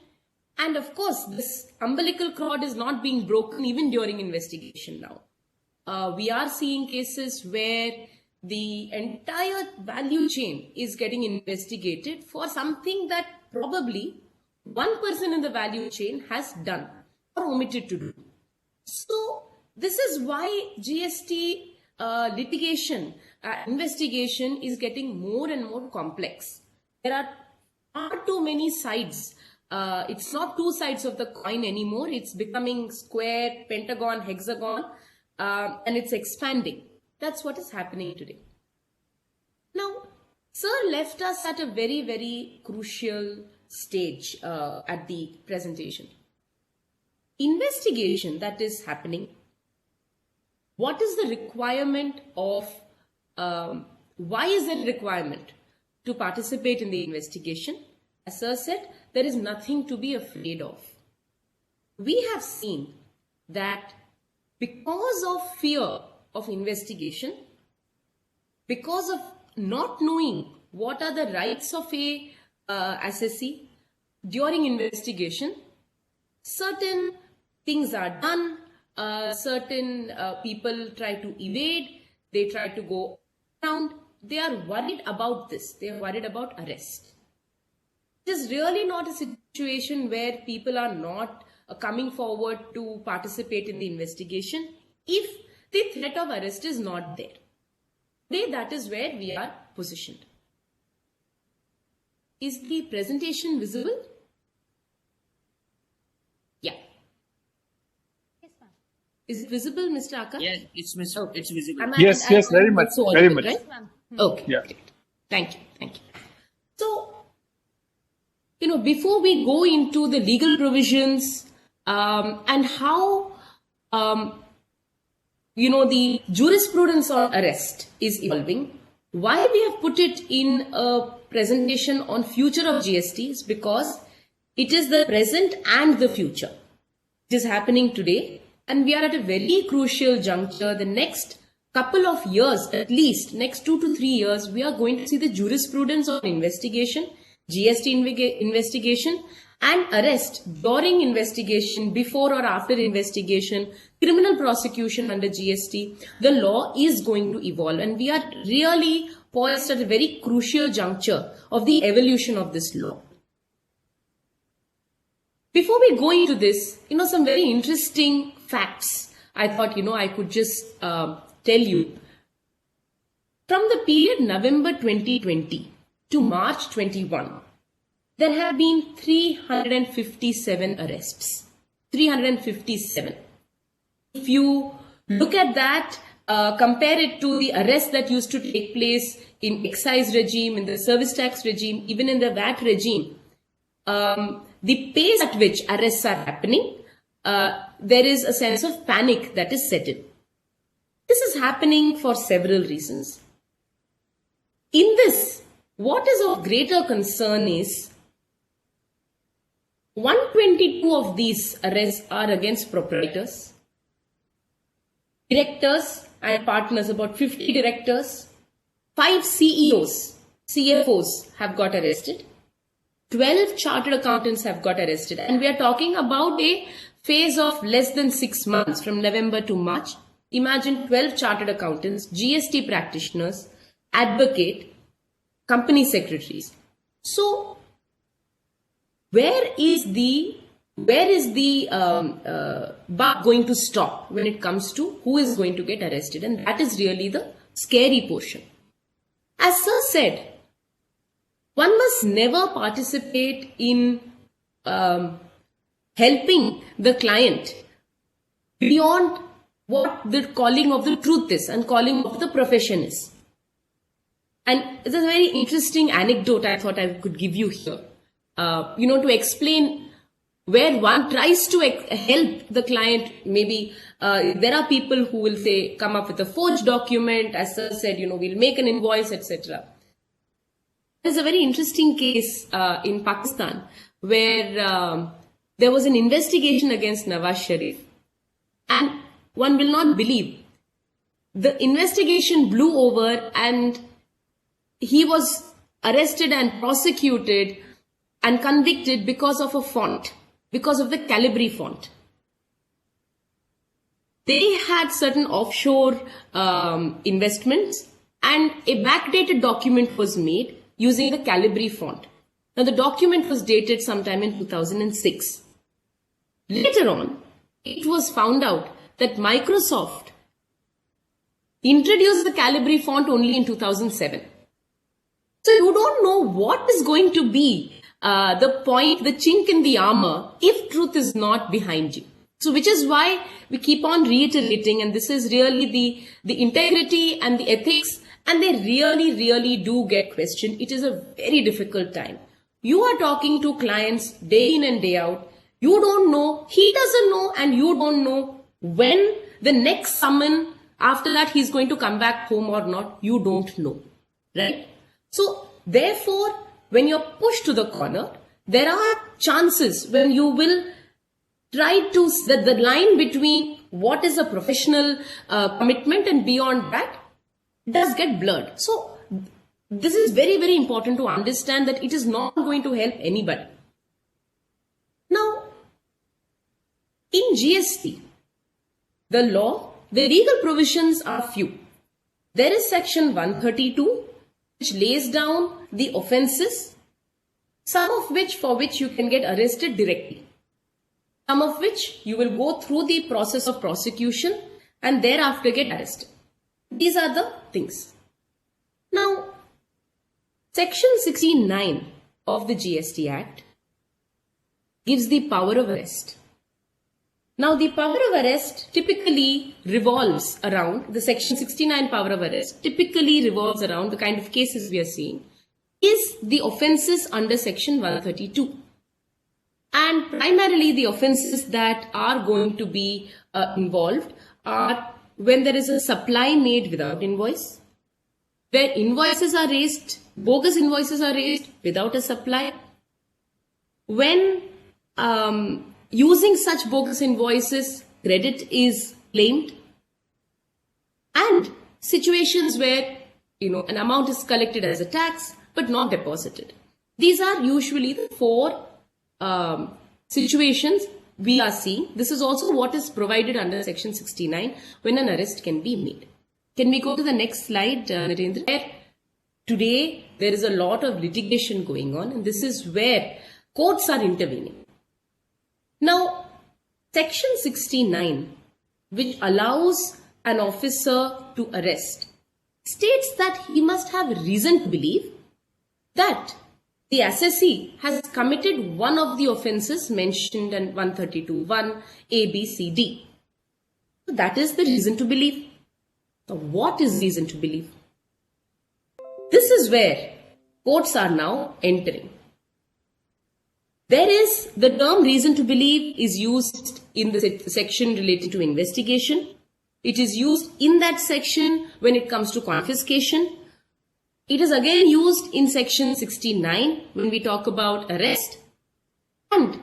and of course, this umbilical cord is not being broken even during investigation now. We are seeing cases where the entire value chain is getting investigated for something that probably one person in the value chain has done or omitted to do. So, this is why GST litigation, investigation is getting more and more complex. There are far too many sides. It's not two sides of the coin anymore. It's becoming square, pentagon, hexagon, and it's expanding. That's what is happening today. Now, sir left us at a very, very crucial stage at the presentation. Investigation that is happening. What is the requirement of, why is there a requirement to participate in the investigation? As sir said, there is nothing to be afraid of. We have seen that because of fear of investigation, because of not knowing what are the rights of a assessee during investigation, certain things are done, certain people try to evade, they try to go around, they are worried about this, they are worried about arrest. It is really not a situation where people are not coming forward to participate in the investigation if the threat of arrest is not there. Today, that is where we are positioned. Is the presentation visible? Yeah. Yes, ma'am. Is it visible, Mr. Akash? Yes, it's visible. It's visible. Yes, very much, very much. Right? Yes, ma'am. Okay. Yeah. Great. Thank you. So, before we go into the legal provisions and how, the jurisprudence on arrest is evolving, why we have put it in a presentation on future of GST is because it is the present and the future. It is happening today, and we are at a very crucial juncture. The next couple of years, at least next 2 to 3 years, we are going to see the jurisprudence on investigation, GST investigation, and arrest during investigation, before or after investigation, criminal prosecution under GST. The law is going to evolve, and we are really poised at a very crucial juncture of the evolution of this law. Before we go into this, some very interesting facts I thought, I could just tell you. From the period November 2020 to March 21, there have been 357 arrests. 357. If you look at that, compare it to the arrests that used to take place in excise regime, in the service tax regime, even in the VAT regime, the pace at which arrests are happening, there is a sense of panic that is set in. This is happening for several reasons. In this, what is of greater concern is 122 of these arrests are against proprietors, directors and partners, about 50 directors, 5 CEOs, CFOs have got arrested, 12 chartered accountants have got arrested, and we are talking about a phase of less than 6 months from November to March. Imagine 12 chartered accountants, GST practitioners, advocate, company secretaries. So, where is the buck going to stop when it comes to who is going to get arrested? And that is really the scary portion. As Sir said, one must never participate in helping the client beyond what the calling of the truth is and calling of the profession is. And it's a very interesting anecdote I thought I could give you here. To explain where one tries to help the client. Maybe there are people who will say, come up with a forged document, as Sir said, we'll make an invoice, etc. There's a very interesting case in Pakistan where there was an investigation against Nawaz Sharif, and one will not believe, the investigation blew over and he was arrested and prosecuted and convicted because of a font, because of the Calibri font. They had certain offshore investments, and a backdated document was made using the Calibri font. Now, the document was dated sometime in 2006. Later on, it was found out that Microsoft introduced the Calibri font only in 2007. So you don't know what is going to be the point, the chink in the armor, if truth is not behind you. So which is why we keep on reiterating, and this is really the integrity and the ethics, and they really, really do get questioned. It is a very difficult time. You are talking to clients day in and day out. You don't know, he doesn't know, and you don't know when the next summon, after that he's going to come back home or not. You don't know, right? So therefore, when you're pushed to the corner, there are chances when you will try to, the line between what is a professional commitment and beyond that does get blurred. So this is very, very important to understand that it is not going to help anybody. Now, in GST, the law, the legal provisions are few. There is section 132, which lays down the offences, some of which for which you can get arrested directly, some of which you will go through the process of prosecution and thereafter get arrested. These are the things. Now, section 69 of the GST Act gives the power of arrest. Now, the power of arrest typically revolves around, the section 69 power of arrest typically revolves around the kind of cases we are seeing is the offences under section 132. And primarily the offences that are going to be involved are when there is a supply made without invoice, where invoices are raised, bogus invoices are raised without a supply, when using such bogus invoices, credit is claimed, and situations where, an amount is collected as a tax but not deposited. These are usually the 4 situations we are seeing. This is also what is provided under section 69 when an arrest can be made. Can we go to the next slide, Narendra? Today, there is a lot of litigation going on, and this is where courts are intervening. Now, Section 69, which allows an officer to arrest, states that he must have reason to believe that the assessee has committed one of the offences mentioned in 132(1) A, B, C, D. So that is the reason to believe. So what is reason to believe? This is where courts are now entering. There is the term reason to believe is used in the section related to investigation. It is used in that section when it comes to confiscation. It is again used in section 69 when we talk about arrest. And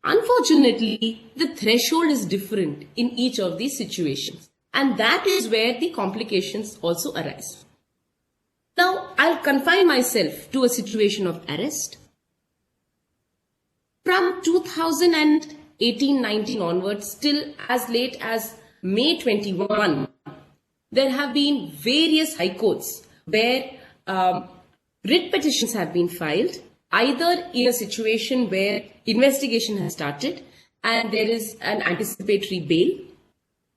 unfortunately, the threshold is different in each of these situations. And that is where the complications also arise. Now, I'll confine myself to a situation of arrest. From 2018-19 onwards, till as late as May 21, there have been various high courts where writ petitions have been filed, either in a situation where investigation has started and there is an anticipatory bail,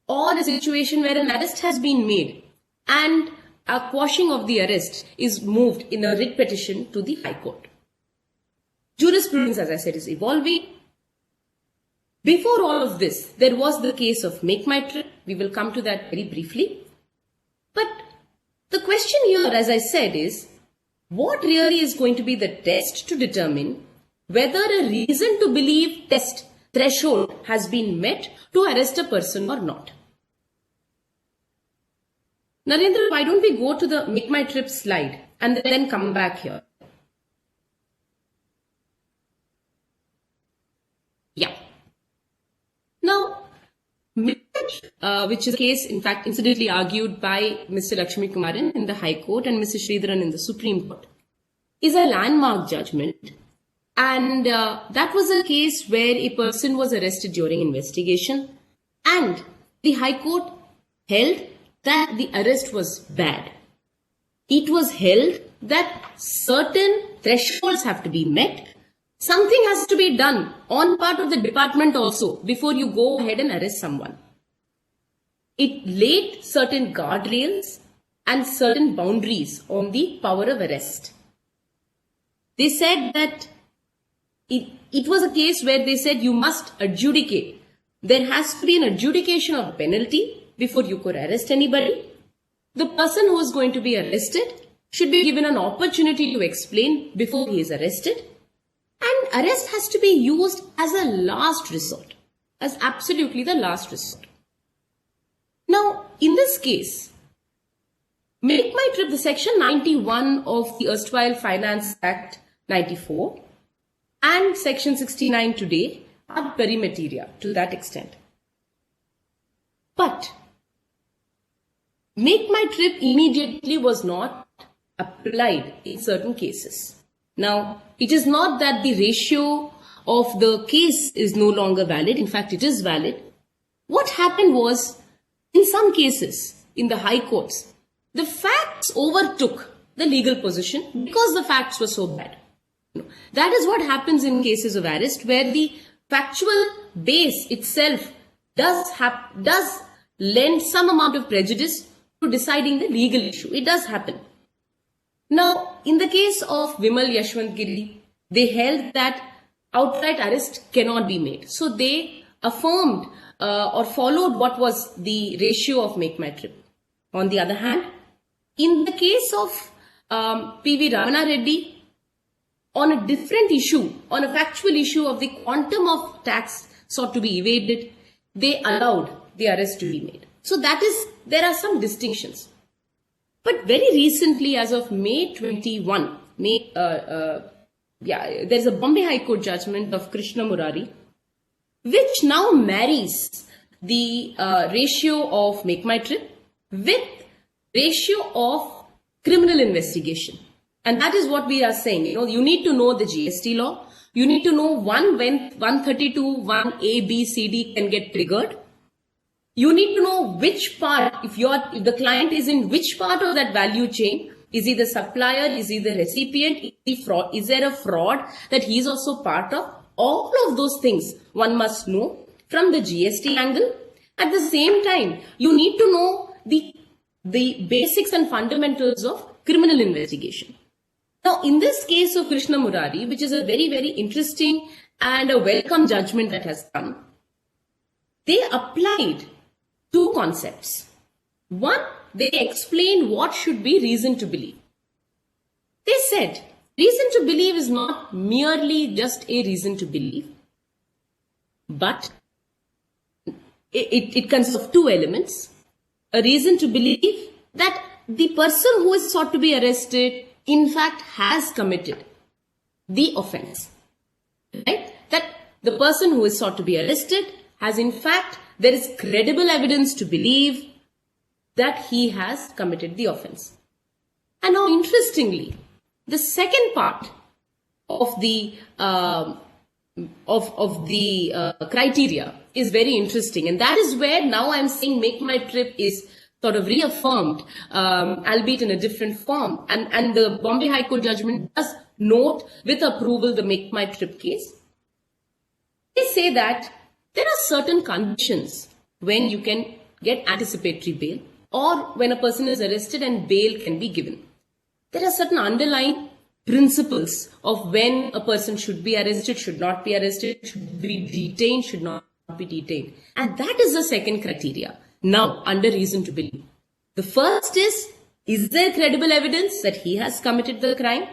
or a situation where an arrest has been made and a quashing of the arrest is moved in a writ petition to the High Court. Jurisprudence, as I said, is evolving. Before all of this, there was the case of Make My Trip. We will come to that very briefly. But the question here, as I said, is what really is going to be the test to determine whether a reason to believe test threshold has been met to arrest a person or not. Narendra, why don't we go to the Make My Trip slide and then come back here? Yeah. Now, which is a case, in fact, incidentally argued by Mr. Lakshmi Kumaran in the High Court and Mr. Sridharan in the Supreme Court, is a landmark judgment. And that was a case where a person was arrested during investigation and the High Court held that the arrest was bad. It was held that certain thresholds have to be met. Something has to be done on part of the department also before you go ahead and arrest someone. It laid certain guardrails and certain boundaries on the power of arrest. They said that it was a case where they said you must adjudicate. There has to be an adjudication of penalty before you could arrest anybody. The person who is going to be arrested should be given an opportunity to explain before he is arrested. And arrest has to be used as a last resort, as absolutely the last resort. Now, in this case, Make My Trip, the section 91 of the erstwhile Finance Act 94 and section 69 today are perimeteria to that extent. But Make My Trip immediately was not applied in certain cases. Now, it is not that the ratio of the case is no longer valid. In fact, it is valid. What happened was, in some cases, in the high courts, the facts overtook the legal position because the facts were so bad. That is what happens in cases of arrest, where the factual base itself does lend some amount of prejudice to deciding the legal issue. It does happen. Now, in the case of Vimal Yashwant Giri, they held that outright arrest cannot be made. So they affirmed or followed what was the ratio of Make My Trip. On the other hand, in the case of P.V. Ramana Reddy, on a different issue, on a factual issue of the quantum of tax sought to be evaded, they allowed the arrest to be made. So there are some distinctions. But very recently, as of May 21, there's a Bombay High Court judgment of Krishna Murari, which now marries the ratio of Make My Trip with ratio of criminal investigation. And that is what we are saying. You need to know the GST law. You need to know when 132(1) A, B, C, D can get triggered. You need to know which part, if the client is in which part of that value chain, is he the supplier, is he the recipient, is there a fraud that he is also part of? All of those things one must know from the GST angle. At the same time, you need to know the basics and fundamentals of criminal investigation. Now, in this case of Krishna Murari, which is a very, very interesting and a welcome judgment that has come, they applied two concepts. One, they explained what should be reason to believe. They said, reason to believe is not merely just a reason to believe, but it consists of two elements. A reason to believe that the person who is sought to be arrested, in fact, has committed the offense. Right? That the person who is sought to be arrested has, in fact, there is credible evidence to believe that he has committed the offense. And now, interestingly, the second part of the criteria is very interesting, and that is where now I'm saying Make My Trip is sort of reaffirmed, albeit in a different form. And the Bombay High Court judgment does note with approval the Make My Trip case. They say that there are certain conditions when you can get anticipatory bail, or when a person is arrested and bail can be given. There are certain underlying principles of when a person should be arrested, should not be arrested, should be detained, should not be detained. And that is the second criteria. Now, under reason to believe. The first is there credible evidence that he has committed the crime?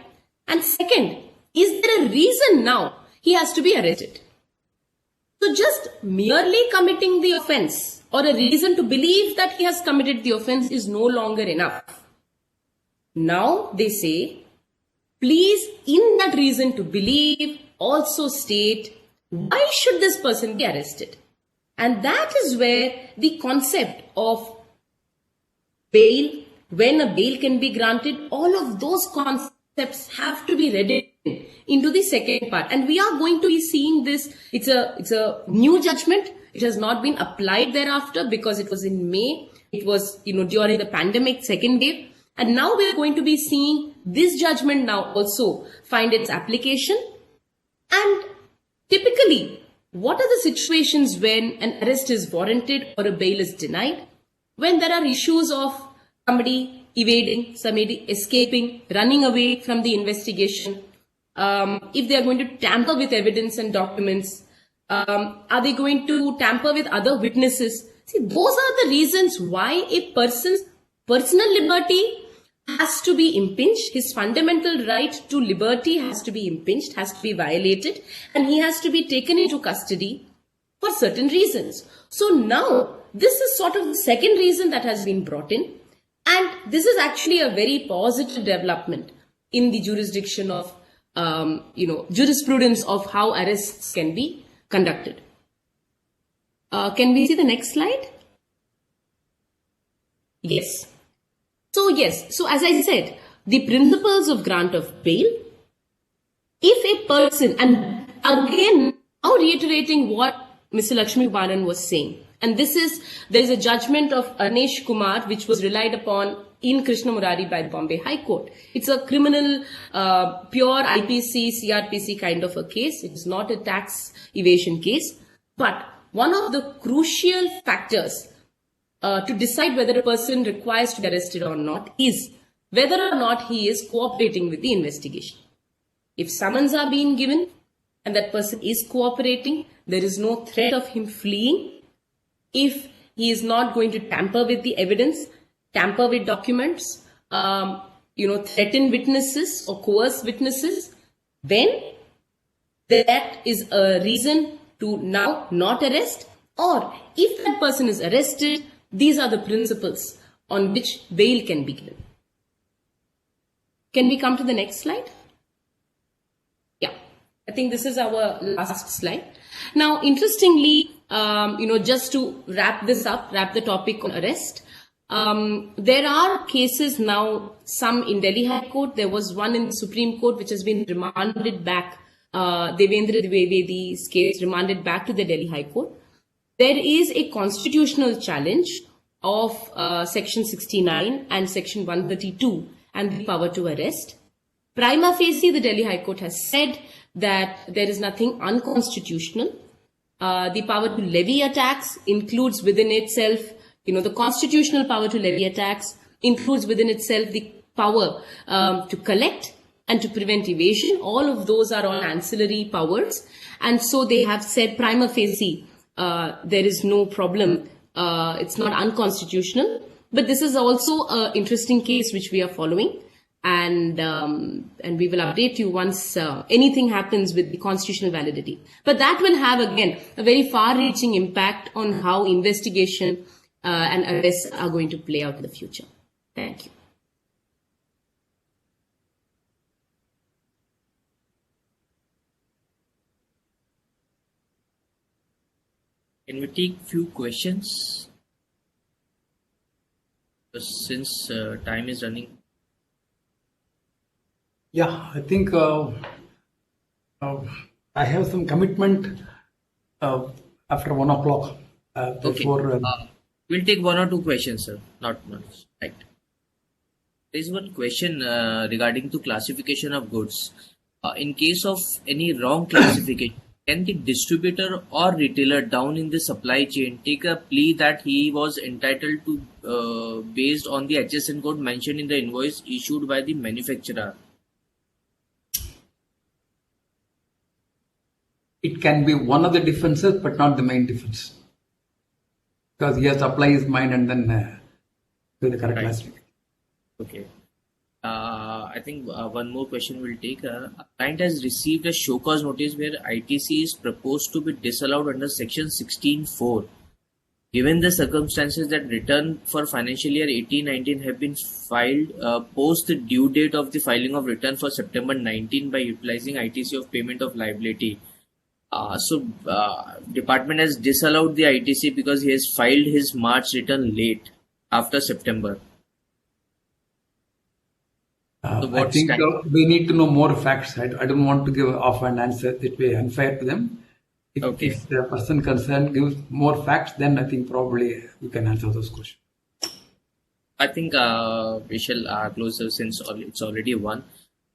And second, is there a reason now he has to be arrested? So just merely committing the offense or a reason to believe that he has committed the offense is no longer enough. Now they say, please, in that reason to believe, also state, why should this person be arrested? And that is where the concept of bail, when a bail can be granted, all of those concepts have to be read into the second part. And we are going to be seeing this. It's a new judgment. It has not been applied thereafter because it was in May. It was, during the pandemic second wave. And now we are going to be seeing this judgment now also find its application. And typically, what are the situations when an arrest is warranted or a bail is denied? When there are issues of somebody evading, somebody escaping, running away from the investigation, if they are going to tamper with evidence and documents, are they going to tamper with other witnesses? See, those are the reasons why a person's personal liberty has to be impinged. His fundamental right to liberty has to be impinged, has to be violated, and he has to be taken into custody for certain reasons. So now, this is sort of the second reason that has been brought in. And this is actually a very positive development in the jurisdiction of, jurisprudence of how arrests can be conducted. Can we see the next slide? Yes. So as I said, the principles of grant of bail, if a person, and again, now reiterating what Mr. Lakshmi Kumaran was saying, and there is a judgment of Anesh Kumar, which was relied upon in Krishna Murari by the Bombay High Court. It's a criminal, pure IPC, CRPC kind of a case. It is not a tax evasion case. But one of the crucial factors to decide whether a person requires to be arrested or not is whether or not he is cooperating with the investigation. If summons are being given and that person is cooperating, there is no threat of him fleeing. If he is not going to tamper with the evidence, tamper with documents, threaten witnesses or coerce witnesses, then that is a reason to now not arrest. Or if that person is arrested, these are the principles on which bail can be given. Can we come to the next slide? Yeah, I think this is our last slide. Now, interestingly, just to wrap the topic on arrest, there are cases now, some in Delhi High Court. There was one in the Supreme Court which has been remanded back, Devendra Dwivedi's case remanded back to the Delhi High Court. There is a constitutional challenge of Section 69 and Section 132 and the power to arrest. Prima facie, the Delhi High Court has said that there is nothing unconstitutional. The power to levy a tax includes within itself, the constitutional power to levy a tax includes within itself the power to collect and to prevent evasion. All of those are all ancillary powers. And so they have said prima facie, there is no problem. It's not unconstitutional. But this is also an interesting case which we are following. And we will update you once anything happens with the constitutional validity. But that will have, again, a very far-reaching impact on how investigation and arrests are going to play out in the future. Thank you. Can we take few questions? Since time is running. Yeah, I think I have some commitment after 1 o'clock. Therefore, We'll take 1 or 2 questions, sir. Not much. Right. There is one question regarding to classification of goods. In case of any wrong classification, can the distributor or retailer down in the supply chain take a plea that he was entitled to based on the HSN code mentioned in the invoice issued by the manufacturer? it can be one of the differences, but not the main difference. Because he has to apply his mind and then do the correct classification. Okay. I think one more question we'll take. A client has received a show cause notice where ITC is proposed to be disallowed under section 16(4). Given the circumstances that return for financial year 18-19 have been filed post the due date of the filing of return for September 19 by utilizing ITC of payment of liability. Department has disallowed the ITC because he has filed his March return late after September. I think we need to know more facts. I don't want to give off an answer that will be unfair to them. If the person concerned gives more facts, then I think probably we can answer those questions. I think we shall close since it's already 1.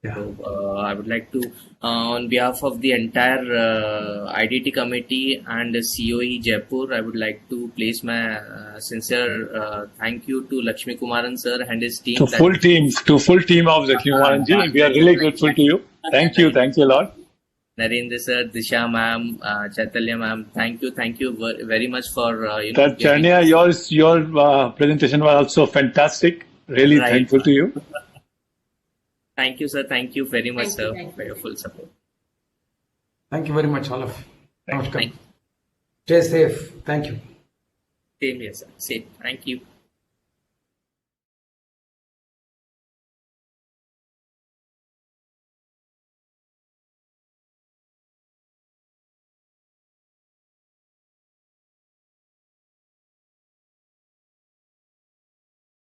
Yeah. So I would like to, on behalf of the entire IDT committee and COE Jaipur, I would like to place my sincere thank you to Lakshmi Kumaran sir and his team. To full team of Lakshmi Kumaran ji. We are really grateful to you. Thank you a lot. Narendra sir, Disha ma'am, Chaitanya ma'am, thank you very much for Chania, your presentation was also fantastic. Really thankful to you. Thank you, sir. Thank you very much, sir, for your full support. Thank you very much, all of you. Thank you. Stay safe. Thank you. Same here, sir. Same. Thank you.